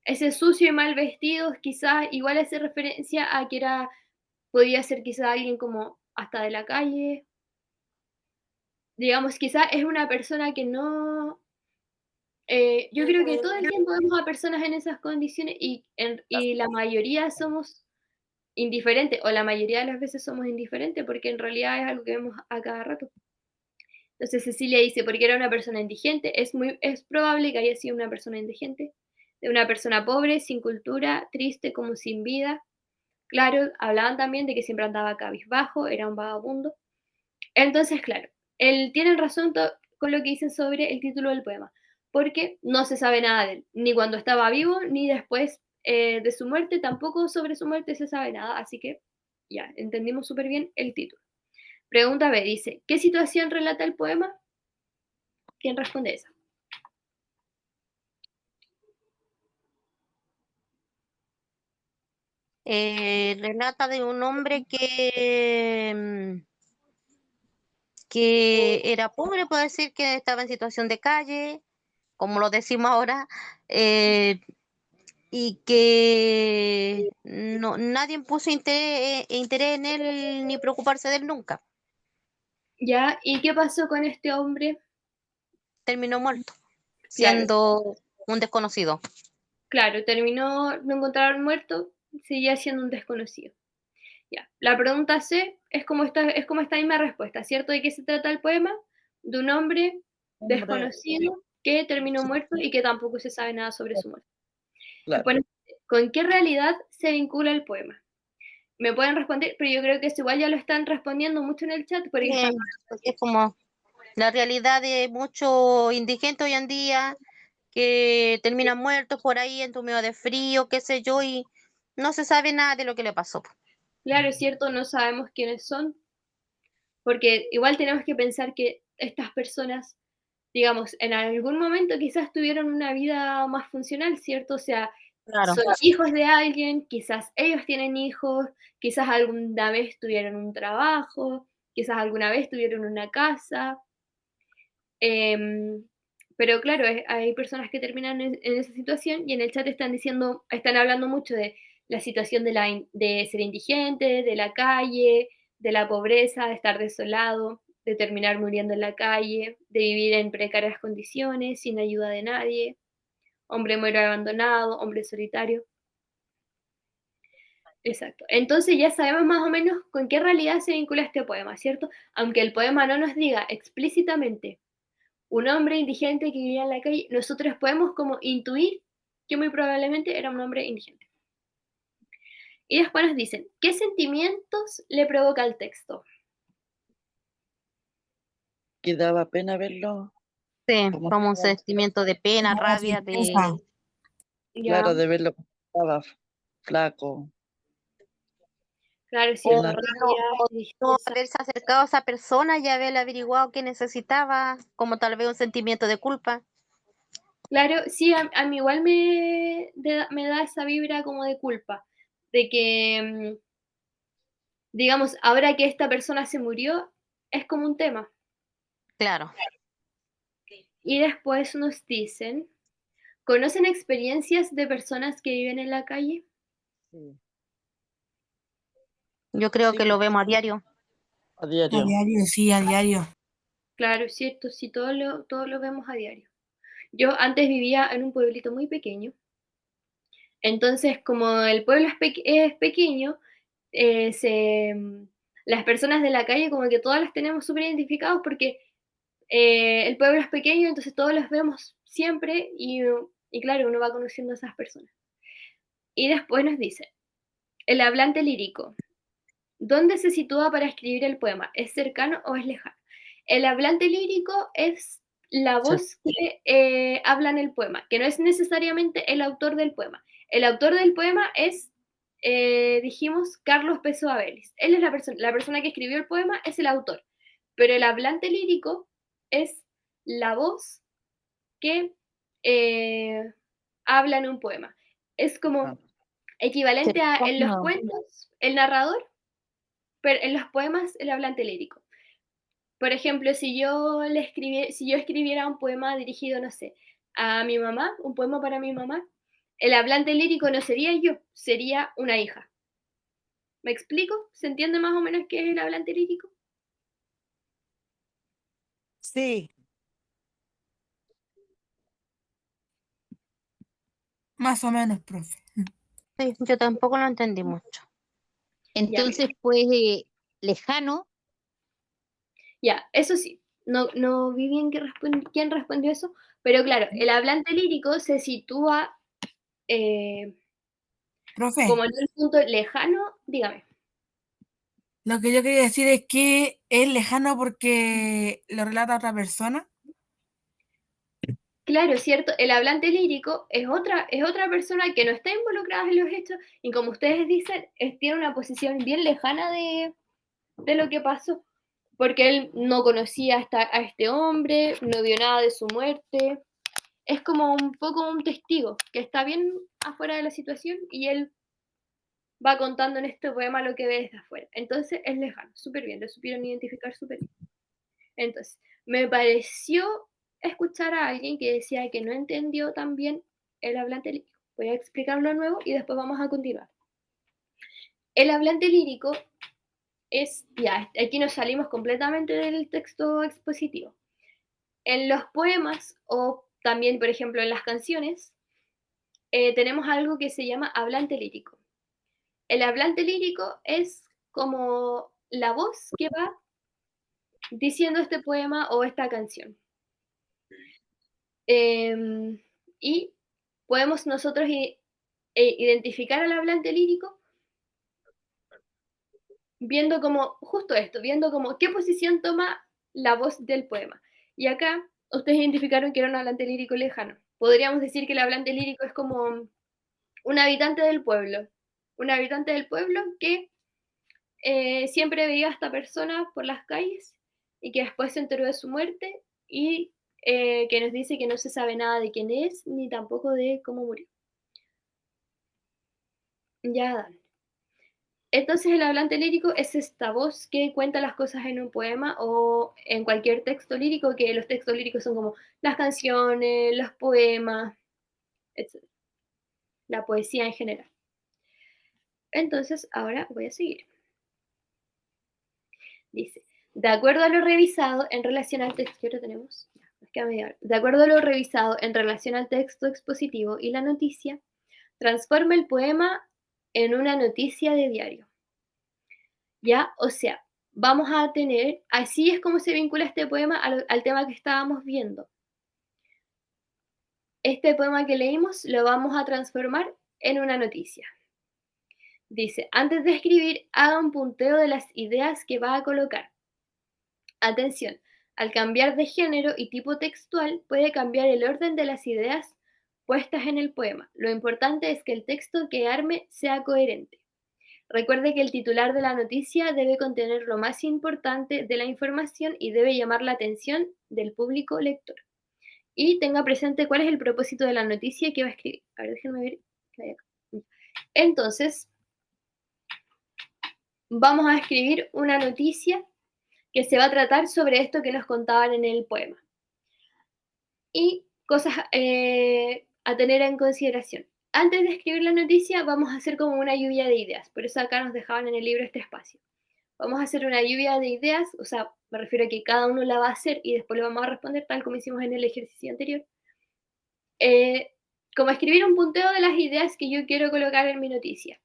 Ese sucio y mal vestido quizás igual hace referencia a que podía ser quizás alguien como hasta de la calle, digamos, quizás es una persona que no... yo creo que todo el tiempo vemos a personas en esas condiciones y la mayoría somos indiferentes, o la mayoría de las veces somos indiferentes, porque en realidad es algo que vemos a cada rato. Entonces Cecilia dice, porque era una persona indigente, es probable que haya sido una persona indigente, de una persona pobre, sin cultura, triste, como sin vida. Claro, hablaban también de que siempre andaba cabizbajo, era un vagabundo. Entonces, claro, tienen razón con lo que dicen sobre el título del poema, porque no se sabe nada de él, ni cuando estaba vivo, ni después de su muerte, tampoco sobre su muerte se sabe nada, así que ya, entendimos súper bien el título. Pregunta B, dice, ¿qué situación relata el poema? ¿Quién responde esa? Relata de un hombre que era pobre, puede decir que estaba en situación de calle, como lo decimos ahora, y que nadie puso interés en él ni preocuparse de él nunca. Ya, ¿y qué pasó con este hombre? Terminó muerto, siendo un desconocido. Claro, terminó, lo encontraron muerto, seguía siendo un desconocido. Ya, la pregunta C es como esta misma respuesta, ¿cierto? ¿De qué se trata el poema? De un hombre desconocido que terminó muerto y que tampoco se sabe nada sobre su muerte. Claro. Bueno, ¿con qué realidad se vincula el poema? Me pueden responder, pero yo creo que eso igual ya lo están respondiendo mucho en el chat, porque es como la realidad de muchos indigentes hoy en día que terminan muertos por ahí entumidos de frío, qué sé yo, y no se sabe nada de lo que le pasó. Claro, es cierto, no sabemos quiénes son, porque igual tenemos que pensar que estas personas, digamos, en algún momento quizás tuvieron una vida más funcional, ¿cierto? O sea, Claro. son hijos de alguien, quizás ellos tienen hijos, quizás alguna vez tuvieron un trabajo, quizás alguna vez tuvieron una casa. Pero claro, hay personas que terminan en esa situación y en el chat están hablando mucho de la situación de ser indigente, de la calle, de la pobreza, de estar desolado, de terminar muriendo en la calle, de vivir en precarias condiciones, sin ayuda de nadie, hombre muere abandonado, hombre solitario. Exacto. Entonces ya sabemos más o menos con qué realidad se vincula este poema, ¿cierto? Aunque el poema no nos diga explícitamente un hombre indigente que vivía en la calle, nosotros podemos como intuir que muy probablemente era un hombre indigente. Y después nos dicen, ¿qué sentimientos le provoca el texto? Que daba pena verlo. Sí, Como como un estaba, sentimiento de pena, Como la rabia, tristeza. claro, Ya, de verlo como estaba flaco. claro, En cierto, la- rabia, o no tristeza. haberse acercado a esa persona y haber averiguado qué necesitaba, como tal vez un sentimiento de culpa. Claro, sí, a mí igual me da esa vibra como de culpa, de que, digamos, ahora que esta persona se murió, es como un tema. Claro. Y después nos dicen, ¿conocen experiencias de personas que viven en la calle? Sí, Yo creo que sí, lo vemos a diario. a A diario. diario, sí, a diario. Claro, es cierto, sí, todo lo vemos a diario. Yo antes vivía en un pueblito muy pequeño, entonces como el pueblo es pequeño, las personas de la calle como que todas las tenemos súper identificados porque el pueblo es pequeño, entonces todos los vemos siempre y claro, uno va conociendo a esas personas. Y después nos dice, el hablante lírico, ¿dónde se sitúa para escribir el poema? ¿Es cercano o es lejano? El hablante lírico es la Sí, voz que habla en el poema, que no es necesariamente el autor del poema. El autor del poema es, dijimos, Carlos Pessoa Vélez. Él es la persona que escribió el poema, es el autor. Pero el hablante lírico es la voz que habla en un poema. Es ah, como equivalente a en los Cercano. cuentos, el narrador, pero en los poemas el hablante lírico. Por ejemplo, si yo escribiera un poema dirigido, no sé, a mi mamá, un poema para mi mamá, el hablante lírico no sería yo, sería una hija. ¿Me explico? ¿Se entiende más o menos qué es el hablante lírico? sí, Más o menos, profe. Sí, yo tampoco lo entendí mucho. Ya, mira. Entonces, pues, lejano, Ya, eso sí, no vi bien quién respondió eso, pero claro, el hablante lírico se sitúa Profe, como en un punto lejano, dígame. lo que yo quería decir es que es lejano porque lo relata otra persona. Claro, cierto, el hablante lírico es otra persona que no está involucrada en los hechos y como ustedes dicen, tiene una posición bien lejana de lo que pasó, porque él no conocía a este hombre, no vio nada de su muerte, es como un poco un testigo que está bien afuera de la situación y él va contando en este poema lo que ve desde afuera. Entonces es lejano, súper bien, lo supieron identificar súper bien. Entonces, me pareció escuchar a alguien que decía que no entendió tan bien el hablante lírico. Voy a explicarlo de nuevo y después vamos a continuar. El hablante lírico es, ya, aquí nos salimos completamente del texto expositivo. En los poemas o también, por ejemplo, en las canciones, tenemos algo que se llama hablante lírico. El hablante lírico es como la voz que va diciendo este poema o esta canción. Y podemos nosotros identificar al hablante lírico viendo como, justo esto, viendo como qué posición toma la voz del poema. Y acá ustedes identificaron que era un hablante lírico lejano. Podríamos decir que el hablante lírico es como un habitante del pueblo que siempre veía a esta persona por las calles y que después se enteró de su muerte y que nos dice que no se sabe nada de quién es ni tampoco de cómo murió. Ya, dale. Entonces el hablante lírico es esta voz que cuenta las cosas en un poema o en cualquier texto lírico, que los textos líricos son como las canciones, los poemas, etc. La poesía en general. Entonces ahora voy a seguir. Dice, de acuerdo a lo revisado en relación al texto, ¿qué hora tenemos? De acuerdo a lo revisado en relación al texto expositivo y la noticia, transforma el poema en una noticia de diario. ¿Ya? O sea, vamos a tener, así es como se vincula este poema al tema que estábamos viendo. Este poema que leímos lo vamos a transformar en una noticia. Dice, antes de escribir, haga un punteo de las ideas que va a colocar. Atención, al cambiar de género y tipo textual puede cambiar el orden de las ideas puestas en el poema. Lo importante es que el texto que arme sea coherente. Recuerde que el titular de la noticia debe contener lo más importante de la información y debe llamar la atención del público lector. Y tenga presente cuál es el propósito de la noticia que va a escribir. A ver, déjenme ver qué hay acá. Entonces, vamos a escribir una noticia que se va a tratar sobre esto que nos contaban en el poema. Y cosas a tener en consideración. Antes de escribir la noticia, vamos a hacer como una lluvia de ideas. Por eso acá nos dejaban en el libro este espacio. Vamos a hacer una lluvia de ideas, o sea, me refiero a que cada uno la va a hacer y después le vamos a responder tal como hicimos en el ejercicio anterior. Como escribir un punteo de las ideas que yo quiero colocar en mi noticia.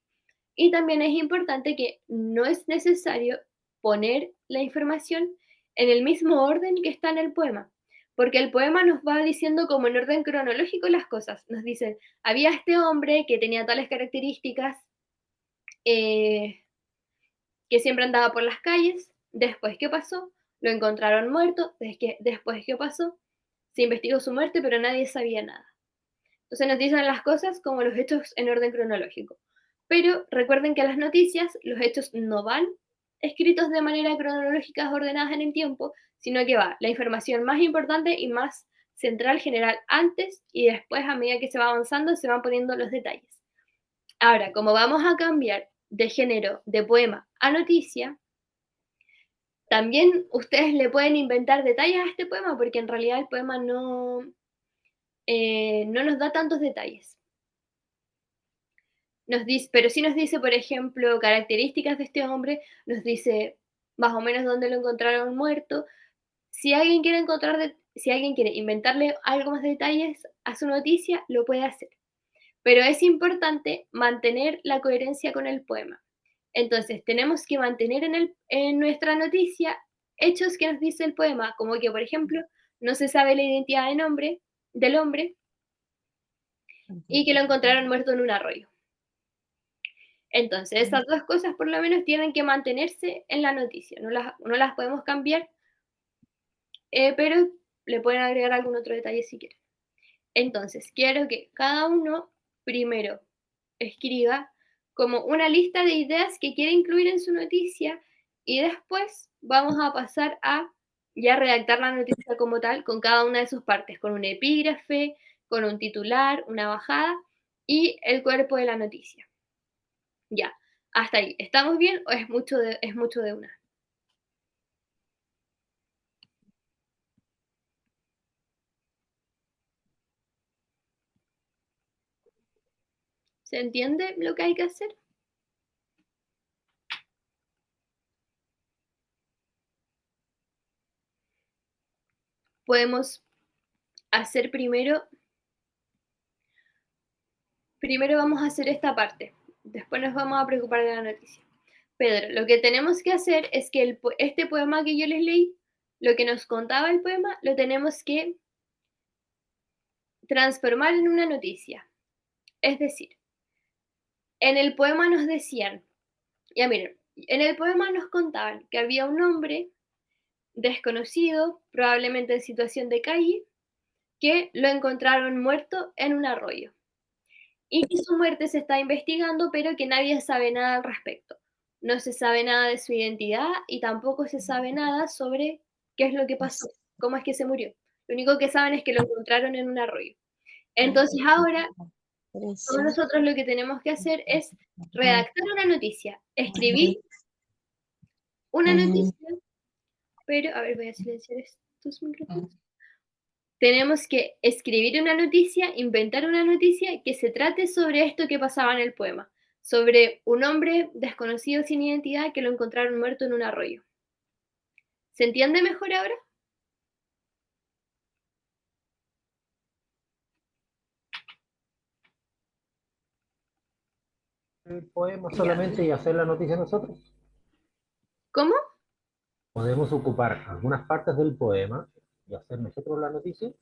Y también es importante que no es necesario poner la información en el mismo orden que está en el poema, porque el poema nos va diciendo como en orden cronológico las cosas. Nos dicen, había este hombre que tenía tales características, que siempre andaba por las calles. Después, ¿qué pasó? Lo encontraron muerto. Después, ¿qué pasó? Se investigó su muerte, pero nadie sabía nada. Entonces nos dicen las cosas como los hechos en orden cronológico. Pero recuerden que las noticias, los hechos no van escritos de manera cronológica ordenadas en el tiempo, sino que va la información más importante y más central general antes y después a medida que se va avanzando se van poniendo los detalles. Ahora, como vamos a cambiar de género de poema a noticia, también ustedes le pueden inventar detalles a este poema porque en realidad el poema no nos da tantos detalles. Pero sí nos dice, por ejemplo, características de este hombre, nos dice más o menos dónde lo encontraron muerto. Si alguien quiere inventarle algo más de detalles a su noticia, lo puede hacer. Pero es importante mantener la coherencia con el poema. Entonces, tenemos que mantener en nuestra noticia hechos que nos dice el poema, como que, por ejemplo, no se sabe la identidad del hombre y que lo encontraron muerto en un arroyo. Entonces, esas dos cosas por lo menos tienen que mantenerse en la noticia, no las podemos cambiar, pero le pueden agregar algún otro detalle si quieren. Entonces, quiero que cada uno primero escriba como una lista de ideas que quiere incluir en su noticia y después vamos a pasar a ya redactar la noticia como tal con cada una de sus partes, con un epígrafe, con un titular, una bajada y el cuerpo de la noticia. Ya, hasta ahí. ¿Estamos bien o es mucho de una? ¿Se entiende lo que hay que hacer? Podemos hacer primero vamos a hacer esta parte, después nos vamos a preocupar de la noticia. Pedro, lo que tenemos que hacer es que este poema que yo les leí, lo que nos contaba el poema, lo tenemos que transformar en una noticia. Es decir, en el poema nos decían, ya miren, en el poema nos contaban que había un hombre desconocido, probablemente en situación de calle, que lo encontraron muerto en un arroyo. Y que su muerte se está investigando, pero que nadie sabe nada al respecto. no se sabe nada de su identidad y tampoco se sabe nada sobre qué es lo que pasó, cómo es que se murió. Lo único que saben es que lo encontraron en un arroyo. Entonces ahora, todos nosotros lo que tenemos que hacer es redactar una noticia, escribir una noticia, pero, a ver, voy a silenciar estos micrófonos. Tenemos que escribir una noticia, inventar una noticia que se trate sobre esto que pasaba en el poema, sobre un hombre desconocido sin identidad que lo encontraron muerto en un arroyo. ¿Se entiende mejor ahora? El poema solamente y hacer la noticia nosotros. ¿Cómo? Podemos ocupar algunas partes del poema y hacer nosotros la noticia.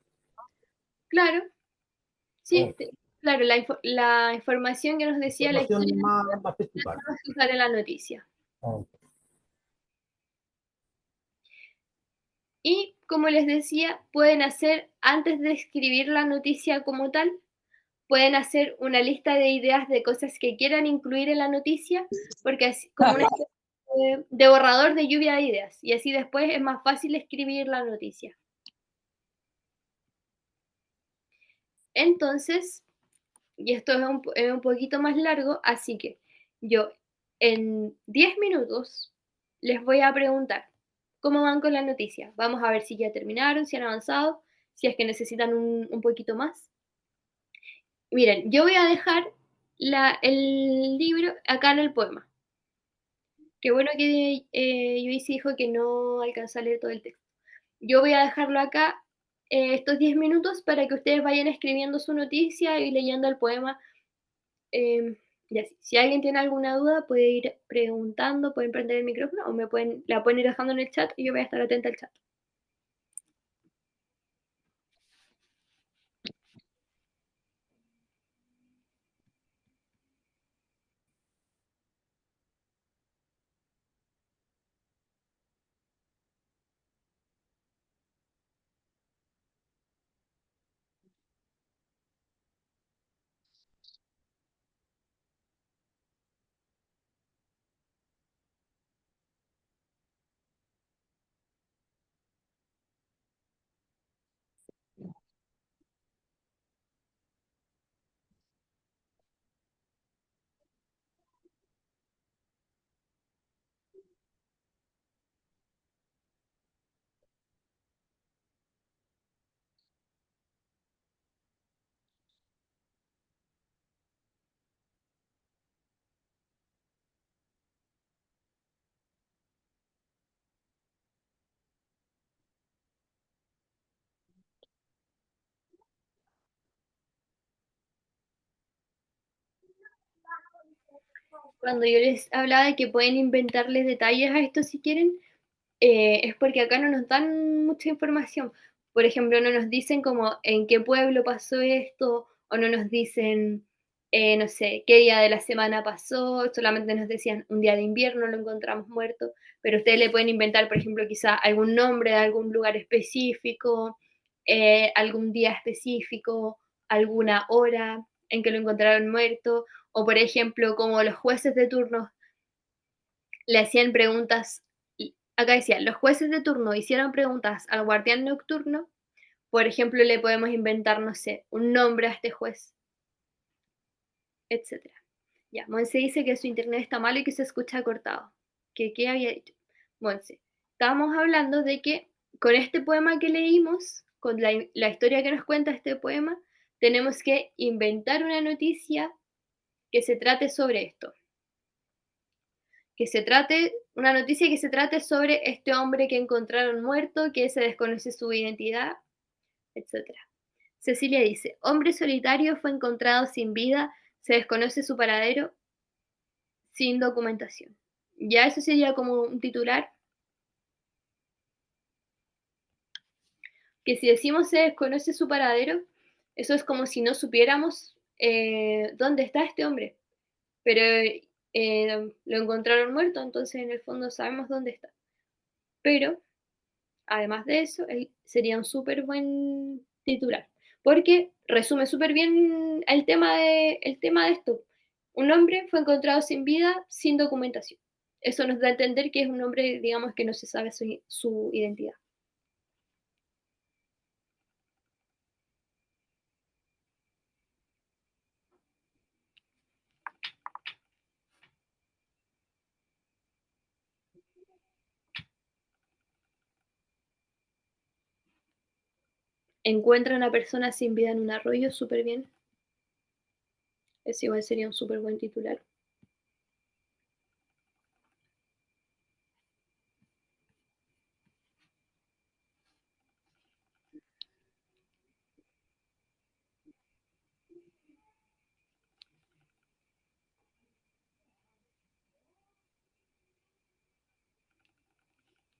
Claro. Sí, Oh. claro, la información que nos decía la historia más principal. la vamos a usar en la noticia. Oh. Y como les decía, pueden hacer, antes de escribir la noticia como tal, pueden hacer una lista de ideas de cosas que quieran incluir en la noticia, porque es como una especie de borrador de lluvia de ideas, y así después es más fácil escribir la noticia. Entonces, y esto es un poquito más largo, así que yo en 10 minutos les voy a preguntar cómo van con la noticia. Vamos a ver si ya terminaron, si han avanzado, si es que necesitan un poquito más. Miren, yo voy a dejar el libro acá en el poema. Qué bueno que Luis dijo que no alcanzó a leer todo el texto. Yo voy a dejarlo acá estos 10 minutos para que ustedes vayan escribiendo su noticia y leyendo el poema. Y así. Si alguien tiene alguna duda, puede ir preguntando, pueden prender el micrófono o la pueden ir dejando en el chat y yo voy a estar atenta al chat. Cuando yo les hablaba de que pueden inventarles detalles a esto si quieren, es porque acá no nos dan mucha información. Por ejemplo, no nos dicen como en qué pueblo pasó esto, o no nos dicen, no sé, qué día de la semana pasó, solamente nos decían un día de invierno lo encontramos muerto, pero ustedes le pueden inventar, por ejemplo, quizá algún nombre de algún lugar específico, algún día específico, alguna hora en que lo encontraron muerto, o por ejemplo, como los jueces de turno le hacían preguntas, y acá decía, los jueces de turno hicieron preguntas al guardián nocturno, por ejemplo, le podemos inventar, no sé, un nombre a este juez, etc. Ya, Monse dice que su internet está malo y que se escucha cortado. ¿Qué había dicho? Monse, estábamos hablando de que con este poema que leímos, con la historia que nos cuenta este poema, tenemos que inventar una noticia que se trate sobre esto. Una noticia que se trate sobre este hombre que encontraron muerto, que se desconoce su identidad, etc. Cecilia dice, hombre solitario fue encontrado sin vida, se desconoce su paradero, sin documentación. Ya eso sería como un titular. Que si decimos se desconoce su paradero, eso es como si no supiéramos dónde está este hombre. Pero lo encontraron muerto, entonces en el fondo sabemos dónde está. Pero, además de eso, sería un súper buen titular, porque resume súper bien el tema de esto. Un hombre fue encontrado sin vida, sin documentación. Eso nos da a entender que es un hombre, digamos, que no se sabe su identidad. Encuentra a una persona sin vida en un arroyo, súper bien. Ese igual sería un súper buen titular.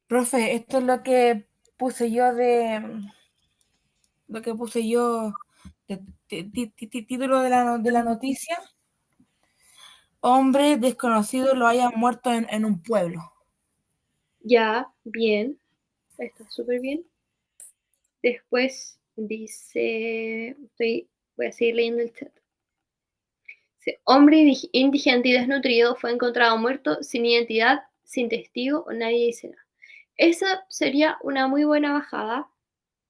Profe, esto es lo que puse yo título de la noticia. Hombre desconocido lo haya muerto en un pueblo. Ya, bien. Está súper bien. Después dice, voy a seguir leyendo el chat. Dice, hombre indigente y desnutrido fue encontrado muerto, sin identidad, sin testigo, o nadie dice nada. Esa sería una muy buena bajada.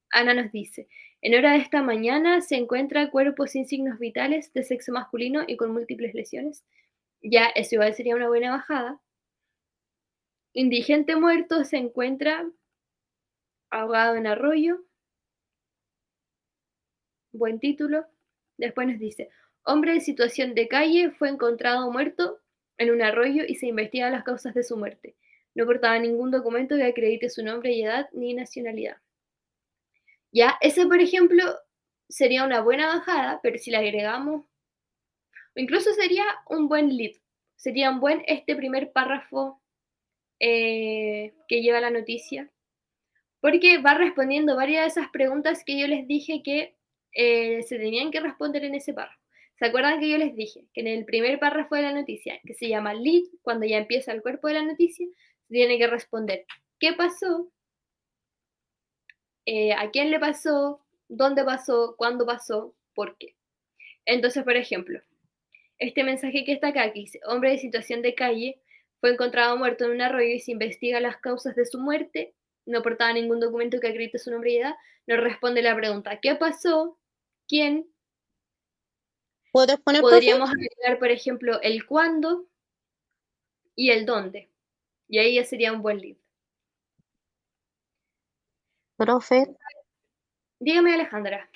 Ana nos dice, en hora de esta mañana se encuentra cuerpo sin signos vitales de sexo masculino y con múltiples lesiones. Ya, eso igual sería una buena bajada. Indigente muerto se encuentra ahogado en arroyo. Buen título. Después nos dice, hombre en situación de calle fue encontrado muerto en un arroyo y se investigan las causas de su muerte. No portaba ningún documento que acredite su nombre y edad ni nacionalidad. Ya, ese por ejemplo sería una buena bajada, pero si la agregamos, o incluso sería un buen lead. Sería un buen este primer párrafo que lleva la noticia, porque va respondiendo varias de esas preguntas que yo les dije que se tenían que responder en ese párrafo. ¿Se acuerdan que yo les dije que en el primer párrafo de la noticia, que se llama lead, cuando ya empieza el cuerpo de la noticia, se tiene que responder qué pasó, a quién le pasó, dónde pasó, cuándo pasó, por qué? Entonces, por ejemplo, este mensaje que está acá, que dice, hombre de situación de calle, fue encontrado muerto en un arroyo y se investiga las causas de su muerte, no portaba ningún documento que acredite su nombre y edad, nos responde la pregunta, ¿qué pasó? ¿Quién? ¿Puedo exponer, Podríamos profe? agregar, por ejemplo, el cuándo y el dónde. Y ahí ya sería un buen lead. Profe, Dígame, Alejandra.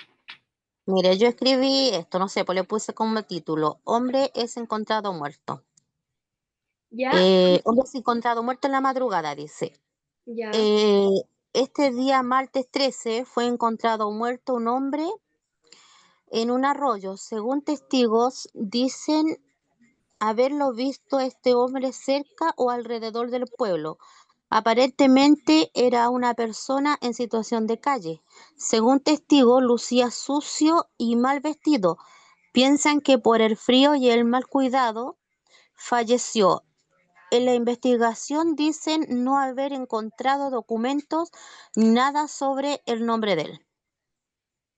mire, yo escribí esto, no sé, pues le puse como título, hombre es encontrado muerto. Ya, Hombre es encontrado muerto en la madrugada, dice. ya, Este día, martes 13, fue encontrado muerto un hombre en un arroyo. Según testigos, dicen haberlo visto este hombre cerca o alrededor del pueblo. Aparentemente era una persona en situación de calle. Según testigos, lucía sucio y mal vestido. Piensan que por el frío y el mal cuidado falleció. En la investigación dicen no haber encontrado documentos ni nada sobre el nombre de él.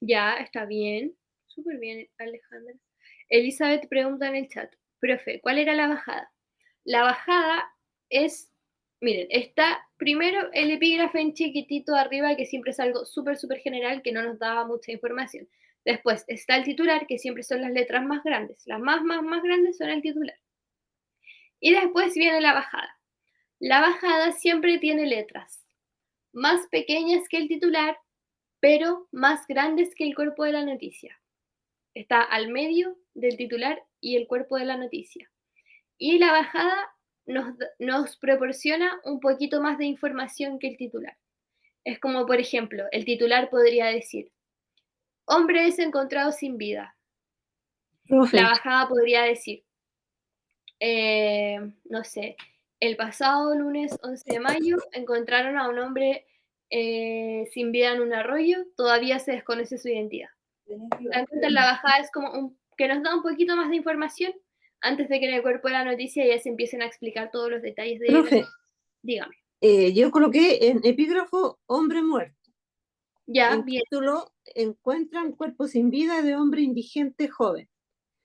ya, está bien. Súper bien, Alejandra. Elizabeth pregunta en el chat, profe, ¿cuál era la bajada? La bajada es, miren, está primero el epígrafe en chiquitito arriba, que siempre es algo súper, súper general, que no nos daba mucha información. Después está el titular, que siempre son las letras más grandes. Las más grandes son el titular. Y después viene la bajada. La bajada siempre tiene letras más pequeñas que el titular, pero más grandes que el cuerpo de la noticia. Está al medio del titular y el cuerpo de la noticia. Y la bajada nos proporciona un poquito más de información que el titular. Es como, por ejemplo, el titular podría decir, hombre es encontrado sin vida. Profe, La bajada podría decir, no sé, el pasado lunes 11 de mayo encontraron a un hombre sin vida en un arroyo, todavía se desconoce su identidad. Entonces la bajada es como que nos da un poquito más de información antes de que en el cuerpo de la noticia ya se empiecen a explicar todos los detalles de profe, Dígame. yo coloqué en epígrafo hombre muerto. Ya, En bien. título encuentran cuerpo sin vida de hombre indigente joven.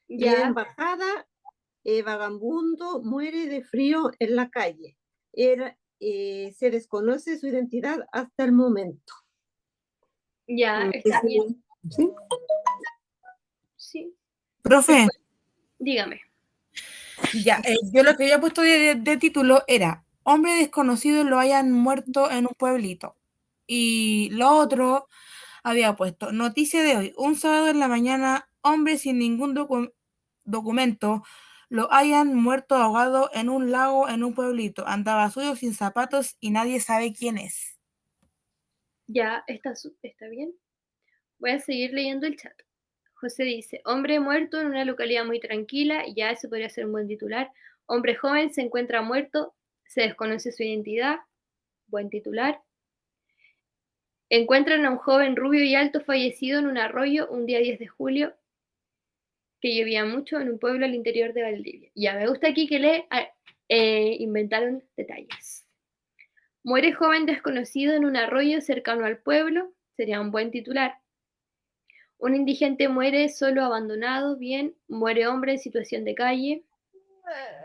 Y Ya. en bajada vagabundo muere de frío en la calle. Se desconoce su identidad hasta el momento. Ya, está bien. ¿Sí? Sí. Profe, Dígame. ya, yo lo que había puesto de título era hombre desconocido lo hayan muerto en un pueblito. Y lo otro había puesto noticia de hoy, un sábado en la mañana, hombre sin ningún documento lo hayan muerto ahogado en un lago en un pueblito. Andaba suyo sin zapatos y nadie sabe quién es. Ya, está bien. Voy a seguir leyendo el chat. José dice, hombre muerto en una localidad muy tranquila, ya eso podría ser un buen titular. Hombre joven se encuentra muerto, se desconoce su identidad, buen titular. Encuentran a un joven rubio y alto fallecido en un arroyo un día 10 de julio, que llovía mucho en un pueblo al interior de Valdivia. Ya, me gusta aquí que inventaron detalles. Muere joven desconocido en un arroyo cercano al pueblo, sería un buen titular. Un indigente muere solo abandonado, bien. Muere hombre en situación de calle.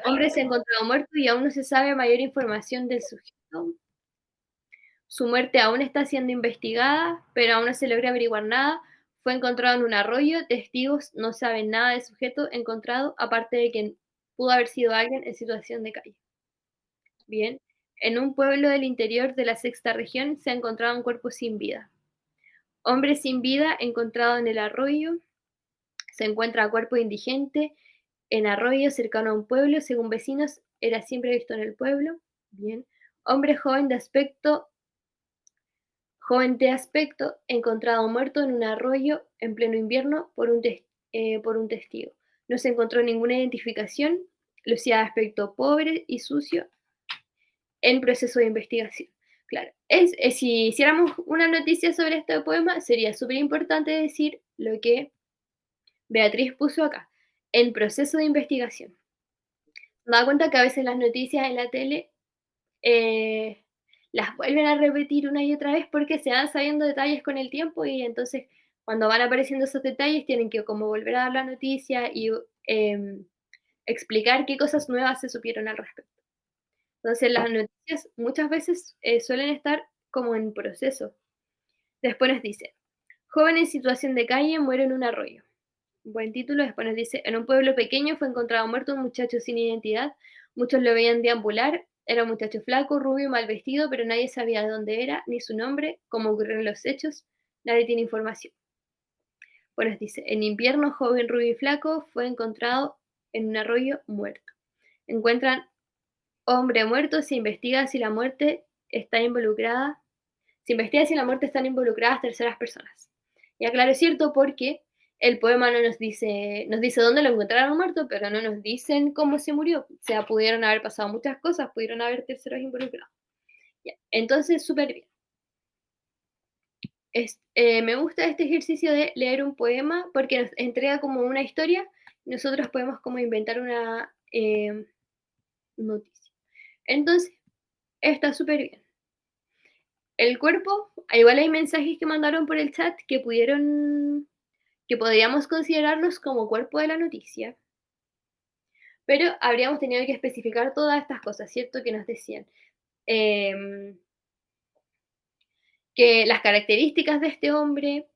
Hombre se ha encontrado muerto y aún no se sabe mayor información del sujeto. Su muerte aún está siendo investigada, pero aún no se logra averiguar nada. Fue encontrado en un arroyo. Testigos no saben nada del sujeto encontrado, aparte de que pudo haber sido alguien en situación de calle. Bien. En un pueblo del interior de la sexta región se ha encontrado un cuerpo sin vida. Hombre sin vida encontrado en el arroyo. Se encuentra cuerpo indigente en arroyo cercano a un pueblo. Según vecinos, era siempre visto en el pueblo. Bien. Hombre joven de aspecto encontrado muerto en un arroyo en pleno invierno por un testigo. No se encontró ninguna identificación. Lucía de aspecto pobre y sucio en proceso de investigación. Claro, si hiciéramos una noticia sobre este poema, sería súper importante decir lo que Beatriz puso acá, en proceso de investigación. Me da cuenta que a veces las noticias en la tele las vuelven a repetir una y otra vez porque se van sabiendo detalles con el tiempo y entonces cuando van apareciendo esos detalles tienen que como volver a dar la noticia y explicar qué cosas nuevas se supieron al respecto. Entonces las noticias muchas veces suelen estar como en proceso. Después nos dice, joven en situación de calle muere en un arroyo. Buen título. Después nos dice, en un pueblo pequeño fue encontrado muerto un muchacho sin identidad. Muchos lo veían deambular. Era un muchacho flaco, rubio y mal vestido, pero nadie sabía de dónde era, ni su nombre, cómo ocurrieron los hechos. Nadie tiene información. Pues nos dice, en invierno, joven, rubio y flaco fue encontrado en un arroyo muerto. Encuentran hombre muerto, se investiga si la muerte está involucrada. Se investiga si en la muerte están involucradas terceras personas. Ya claro, es cierto porque el poema no nos dice dónde lo encontraron muerto, pero no nos dicen cómo se murió. O sea, pudieron haber pasado muchas cosas, pudieron haber terceros involucrados. Ya, entonces, súper bien. Me gusta este ejercicio de leer un poema porque nos entrega como una historia y nosotros podemos como inventar una noticia. Entonces, está súper bien. El cuerpo, igual hay mensajes que mandaron por el chat que podríamos considerarlos como cuerpo de la noticia, pero habríamos tenido que especificar todas estas cosas, ¿cierto? Que nos decían que las características de este hombre,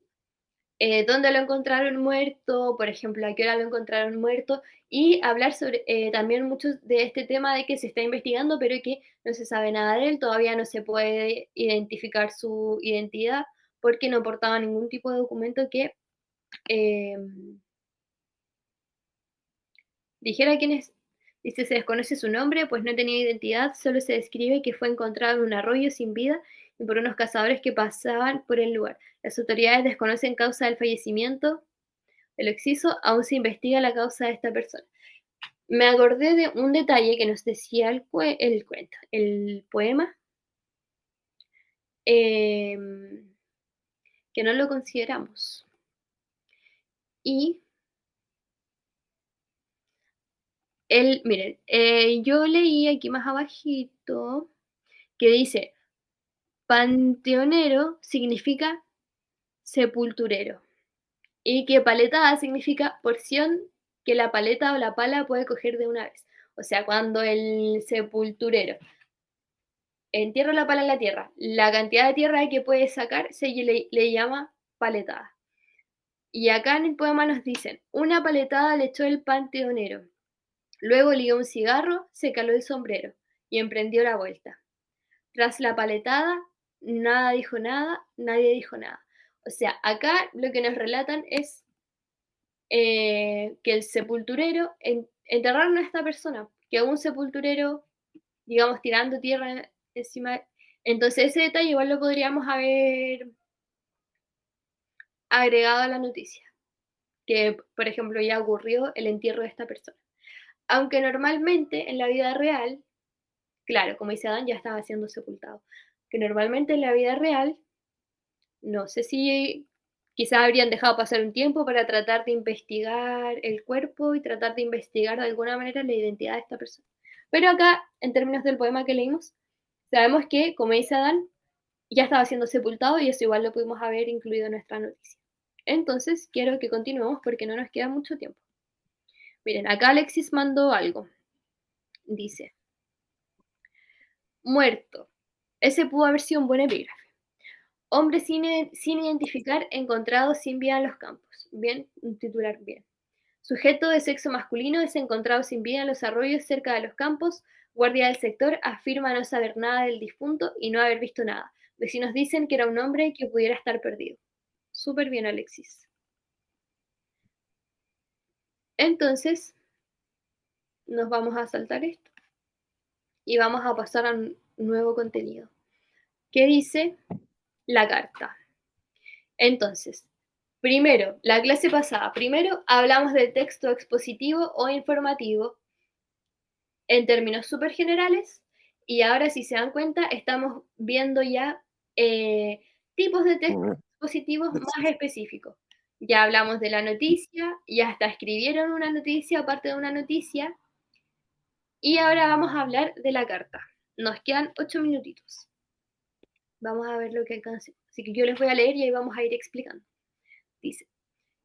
dónde lo encontraron muerto, por ejemplo, a qué hora lo encontraron muerto, y hablar sobre también mucho de este tema de que se está investigando, pero que no se sabe nada de él, todavía no se puede identificar su identidad porque no portaba ningún tipo de documento que dijera quién es. Dice, se desconoce su nombre, pues no tenía identidad, solo se describe que fue encontrado en un arroyo sin vida y por unos cazadores que pasaban por el lugar. Las autoridades desconocen causa del fallecimiento del occiso, aún se investiga la causa de esta persona. Me acordé de un detalle que nos decía el poema, que no lo consideramos. Y miren, yo leí aquí más abajito que dice, panteonero significa sepulturero y que paletada significa porción que la paleta o la pala puede coger de una vez. O sea, cuando el sepulturero entierra la pala en la tierra, la cantidad de tierra que puede sacar se le llama paletada. Y acá en el poema nos dicen, una paletada le echó el panteonero, luego ligó un cigarro, se caló el sombrero y emprendió la vuelta. Tras la paletada, nada dijo nada, nadie dijo nada. O sea, acá lo que nos relatan es que el sepulturero enterraron a esta persona, que un sepulturero, digamos, tirando tierra encima. Entonces ese detalle igual lo podríamos haber agregado a la noticia, que por ejemplo ya ocurrió el entierro de esta persona. Aunque normalmente en la vida real, claro, como dice Adán, ya estaba siendo sepultado, que normalmente en la vida real, no sé si quizás habrían dejado pasar un tiempo para tratar de investigar el cuerpo y tratar de investigar de alguna manera la identidad de esta persona. Pero acá, en términos del poema que leímos, sabemos que, como dice Adán, ya estaba siendo sepultado y eso igual lo pudimos haber incluido en nuestra noticia. Entonces, quiero que continuemos porque no nos queda mucho tiempo. Miren, acá Alexis mandó algo. Dice, muerto. Ese pudo haber sido un buen epígrafe. Hombre sin identificar, encontrado sin vida en los campos. Bien, un titular bien. Sujeto de sexo masculino es encontrado sin vida en los arroyos cerca de los campos. Guardia del sector afirma no saber nada del difunto y no haber visto nada. Vecinos dicen que era un hombre que pudiera estar perdido. Súper bien, Alexis. Entonces, nos vamos a saltar esto y vamos a pasar a un nuevo contenido. ¿Qué dice la carta? Entonces, primero, la clase pasada, primero hablamos del texto expositivo o informativo en términos súper generales y ahora, si se dan cuenta, estamos viendo ya tipos de textos expositivos más específicos. Ya hablamos de la noticia, ya hasta escribieron una noticia o parte de una noticia y ahora vamos a hablar de la carta. Nos quedan 8 minutitos. Vamos a ver lo que alcance. Así que yo les voy a leer y ahí vamos a ir explicando. Dice,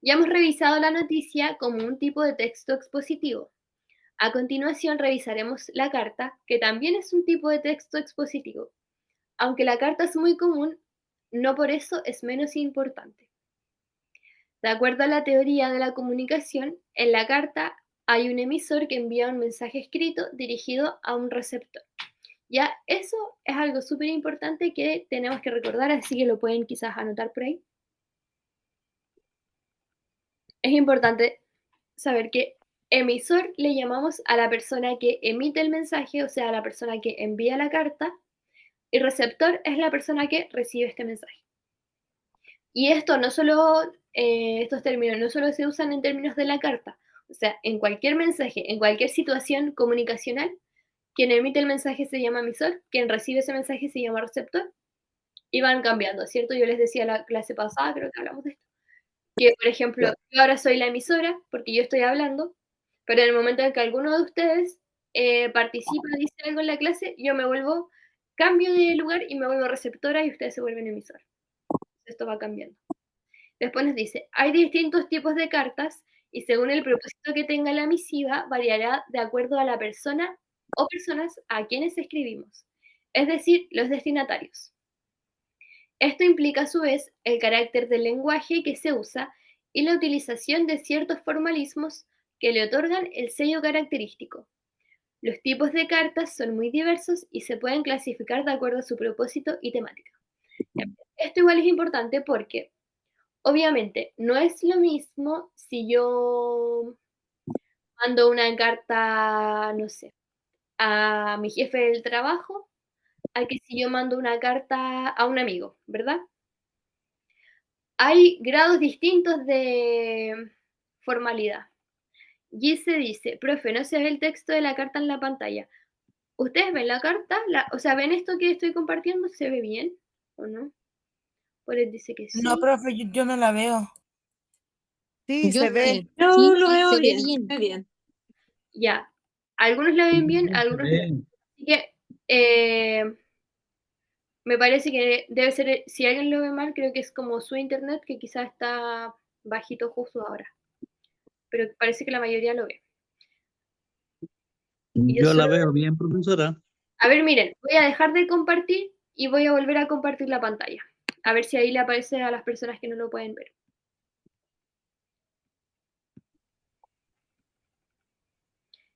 ya hemos revisado la noticia como un tipo de texto expositivo. A continuación revisaremos la carta, que también es un tipo de texto expositivo. Aunque la carta es muy común, no por eso es menos importante. De acuerdo a la teoría de la comunicación, en la carta hay un emisor que envía un mensaje escrito dirigido a un receptor. Ya, eso es algo súper importante que tenemos que recordar, así que lo pueden quizás anotar por ahí. Es importante saber que emisor le llamamos a la persona que emite el mensaje, o sea, a la persona que envía la carta, y receptor es la persona que recibe este mensaje. Y esto no solo, estos términos no solo se usan en términos de la carta, o sea, en cualquier mensaje, en cualquier situación comunicacional, quien emite el mensaje se llama emisor, quien recibe ese mensaje se llama receptor, y van cambiando, ¿cierto? Yo les decía la clase pasada, creo que hablamos de esto, que por ejemplo, yo ahora soy la emisora, porque yo estoy hablando, pero en el momento en que alguno de ustedes participa, dice algo en la clase, yo me vuelvo, cambio de lugar y me vuelvo receptora y ustedes se vuelven emisora. Esto va cambiando. Después nos dice, hay distintos tipos de cartas y según el propósito que tenga la misiva, variará de acuerdo a la persona o personas a quienes escribimos, es decir, los destinatarios. Esto implica a su vez el carácter del lenguaje que se usa y la utilización de ciertos formalismos que le otorgan el sello característico. Los tipos de cartas son muy diversos y se pueden clasificar de acuerdo a su propósito y temática. Esto igual es importante porque, obviamente, no es lo mismo si yo mando una carta, no sé, a mi jefe del trabajo, a que si yo mando una carta a un amigo, ¿verdad? Hay grados distintos de formalidad. Gise dice, profe, no se ve el texto de la carta en la pantalla. ¿Ustedes ven la carta? O sea, ¿ven esto que estoy compartiendo? ¿Se ve bien o no? Pues dice que sí. No, profe, yo no la veo. Sí, Yo se ve. sí, Yo sí, lo veo se ve bien, bien. se ve bien. Ya. Algunos la ven bien, algunos no. Así que me parece que debe ser, si alguien lo ve mal, creo que es como su internet, que quizás está bajito justo ahora. pero parece que la mayoría lo ve. Y yo Yo la solo- veo bien, profesora. A ver, miren, voy a dejar de compartir y voy a volver a compartir la pantalla. A ver si ahí le aparece a las personas que no lo pueden ver.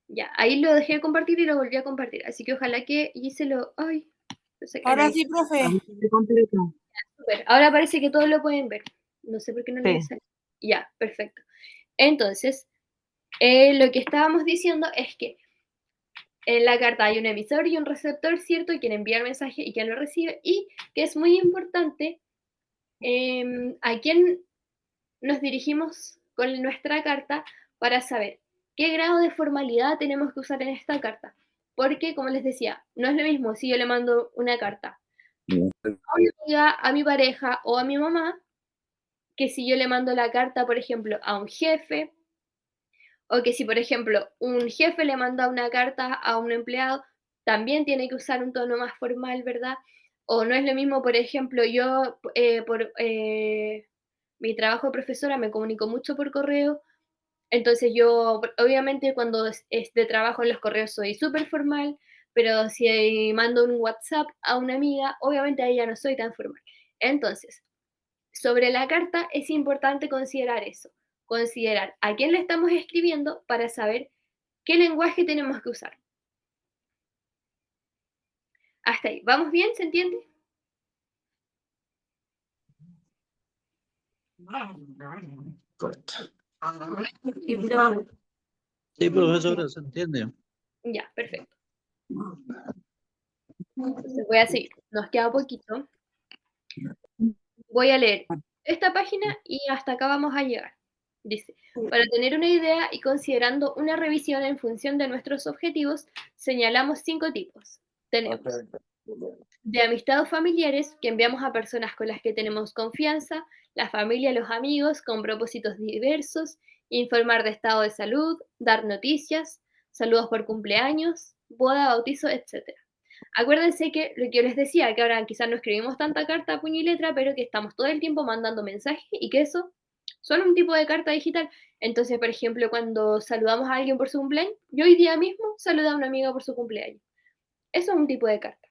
Ya, ahí lo dejé de compartir y lo volví a compartir. Así que ojalá que Giselo... Ay, no sé qué Ahora le sí, hice. profe. Súper. Ahora parece que todos lo pueden ver. No sé por qué no le Sí. sale. Ya, perfecto. Entonces, lo que estábamos diciendo es que en la carta hay un emisor y un receptor, ¿cierto? Quien envía el mensaje y quien lo recibe. Y que es muy importante a quién nos dirigimos con nuestra carta para saber qué grado de formalidad tenemos que usar en esta carta. Porque, como les decía, no es lo mismo si yo le mando una carta a una amiga, a mi pareja o a mi mamá, que si yo le mando la carta, por ejemplo, a un jefe, o que si, por ejemplo, un jefe le manda una carta a un empleado, también tiene que usar un tono más formal, ¿verdad? O no es lo mismo, por ejemplo, yo por mi trabajo de profesora me comunico mucho por correo, entonces yo, obviamente, cuando es de trabajo en los correos soy súper formal, pero si mando un WhatsApp a una amiga, obviamente ahí ya no soy tan formal. Entonces, sobre la carta es importante considerar eso, considerar a quién le estamos escribiendo para saber qué lenguaje tenemos que usar. Hasta ahí. ¿Vamos bien? ¿Se entiende? Sí, profesora, se entiende. Ya, perfecto. Entonces voy a seguir. Nos queda poquito. Voy a leer esta página y hasta acá vamos a llegar. Dice, para tener una idea y considerando una revisión en función de nuestros objetivos, señalamos 5 tipos. Tenemos de amistad o familiares, que enviamos a personas con las que tenemos confianza, la familia, los amigos, con propósitos diversos, informar de estado de salud, dar noticias, saludos por cumpleaños, boda, bautizo, etc. Acuérdense que lo que yo les decía, que ahora quizás no escribimos tanta carta a puño y letra, pero que estamos todo el tiempo mandando mensajes y que eso son un tipo de carta digital. Entonces, por ejemplo, cuando saludamos a alguien por su cumpleaños, yo hoy día mismo saludé a una amiga por su cumpleaños. Eso es un tipo de carta.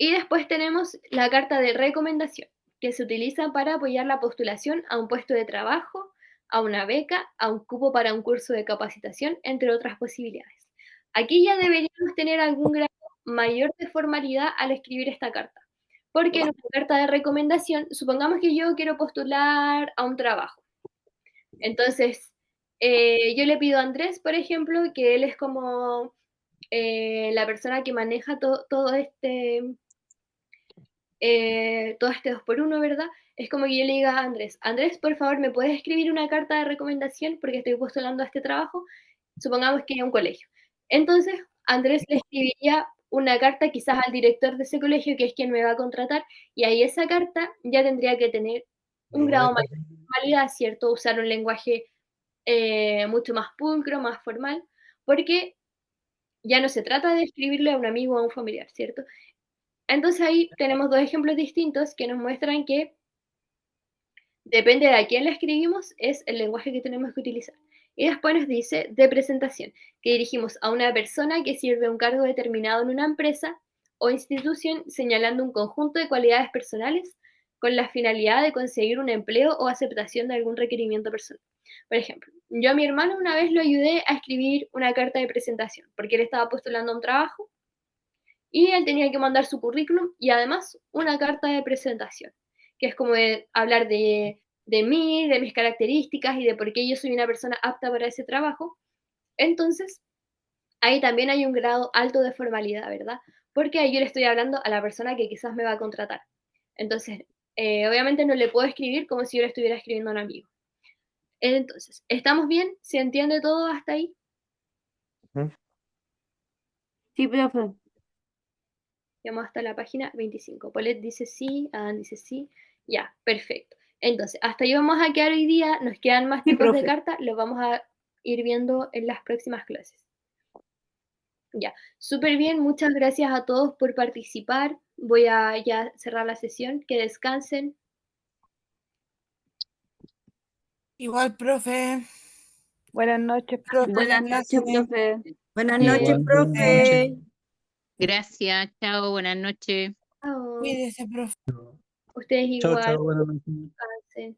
Y después tenemos la carta de recomendación, que se utiliza para apoyar la postulación a un puesto de trabajo, a una beca, a un cupo para un curso de capacitación, entre otras posibilidades. Aquí ya deberíamos tener algún grado mayor de formalidad al escribir esta carta, porque en una carta de recomendación, supongamos que yo quiero postular a un trabajo. Entonces, yo le pido a Andrés, por ejemplo, que él es como la persona que maneja todo este 2x1, ¿verdad? Es como que yo le diga a Andrés, Andrés, por favor, ¿me puedes escribir una carta de recomendación porque estoy postulando a este trabajo? Supongamos que es un colegio. Entonces, Andrés le escribiría una carta quizás al director de ese colegio, que es quien me va a contratar, y ahí esa carta ya tendría que tener un grado mayor de formalidad, ¿cierto? Usar un lenguaje mucho más pulcro, más formal, porque ya no se trata de escribirle a un amigo o a un familiar, ¿cierto? Entonces ahí tenemos dos ejemplos distintos que nos muestran que depende de a quién le escribimos, es el lenguaje que tenemos que utilizar. Y después nos dice de presentación, que dirigimos a una persona que sirve un cargo determinado en una empresa o institución señalando un conjunto de cualidades personales con la finalidad de conseguir un empleo o aceptación de algún requerimiento personal. Por ejemplo, yo a mi hermano una vez lo ayudé a escribir una carta de presentación porque él estaba postulando a un trabajo y él tenía que mandar su currículum y además una carta de presentación, que es como hablar de mí, de mis características y de por qué yo soy una persona apta para ese trabajo. Entonces, ahí también hay un grado alto de formalidad, ¿verdad? Porque ahí yo le estoy hablando a la persona que quizás me va a contratar. Entonces, obviamente no le puedo escribir como si yo le estuviera escribiendo a un amigo. Entonces, ¿estamos bien? ¿Se entiende todo hasta ahí? Sí, profe. Llegamos hasta la página 25. Paulette dice sí, Adán dice sí. Ya, perfecto. Entonces, hasta ahí vamos a quedar hoy día. Nos quedan más Sí, tipos de profe. cartas. Los vamos a ir viendo en las próximas clases. Ya, súper bien. Muchas gracias a todos por participar. Voy a ya cerrar la sesión. Que descansen. Igual, profe. Buenas noches, Profe, profe. gracias. Buenas Igual, noches, buenas profe. noches. Gracias, chao, buenas noches. Chao. Cuídese, profe. Ustedes Chao, igual. chao, buenas noches. Descansen.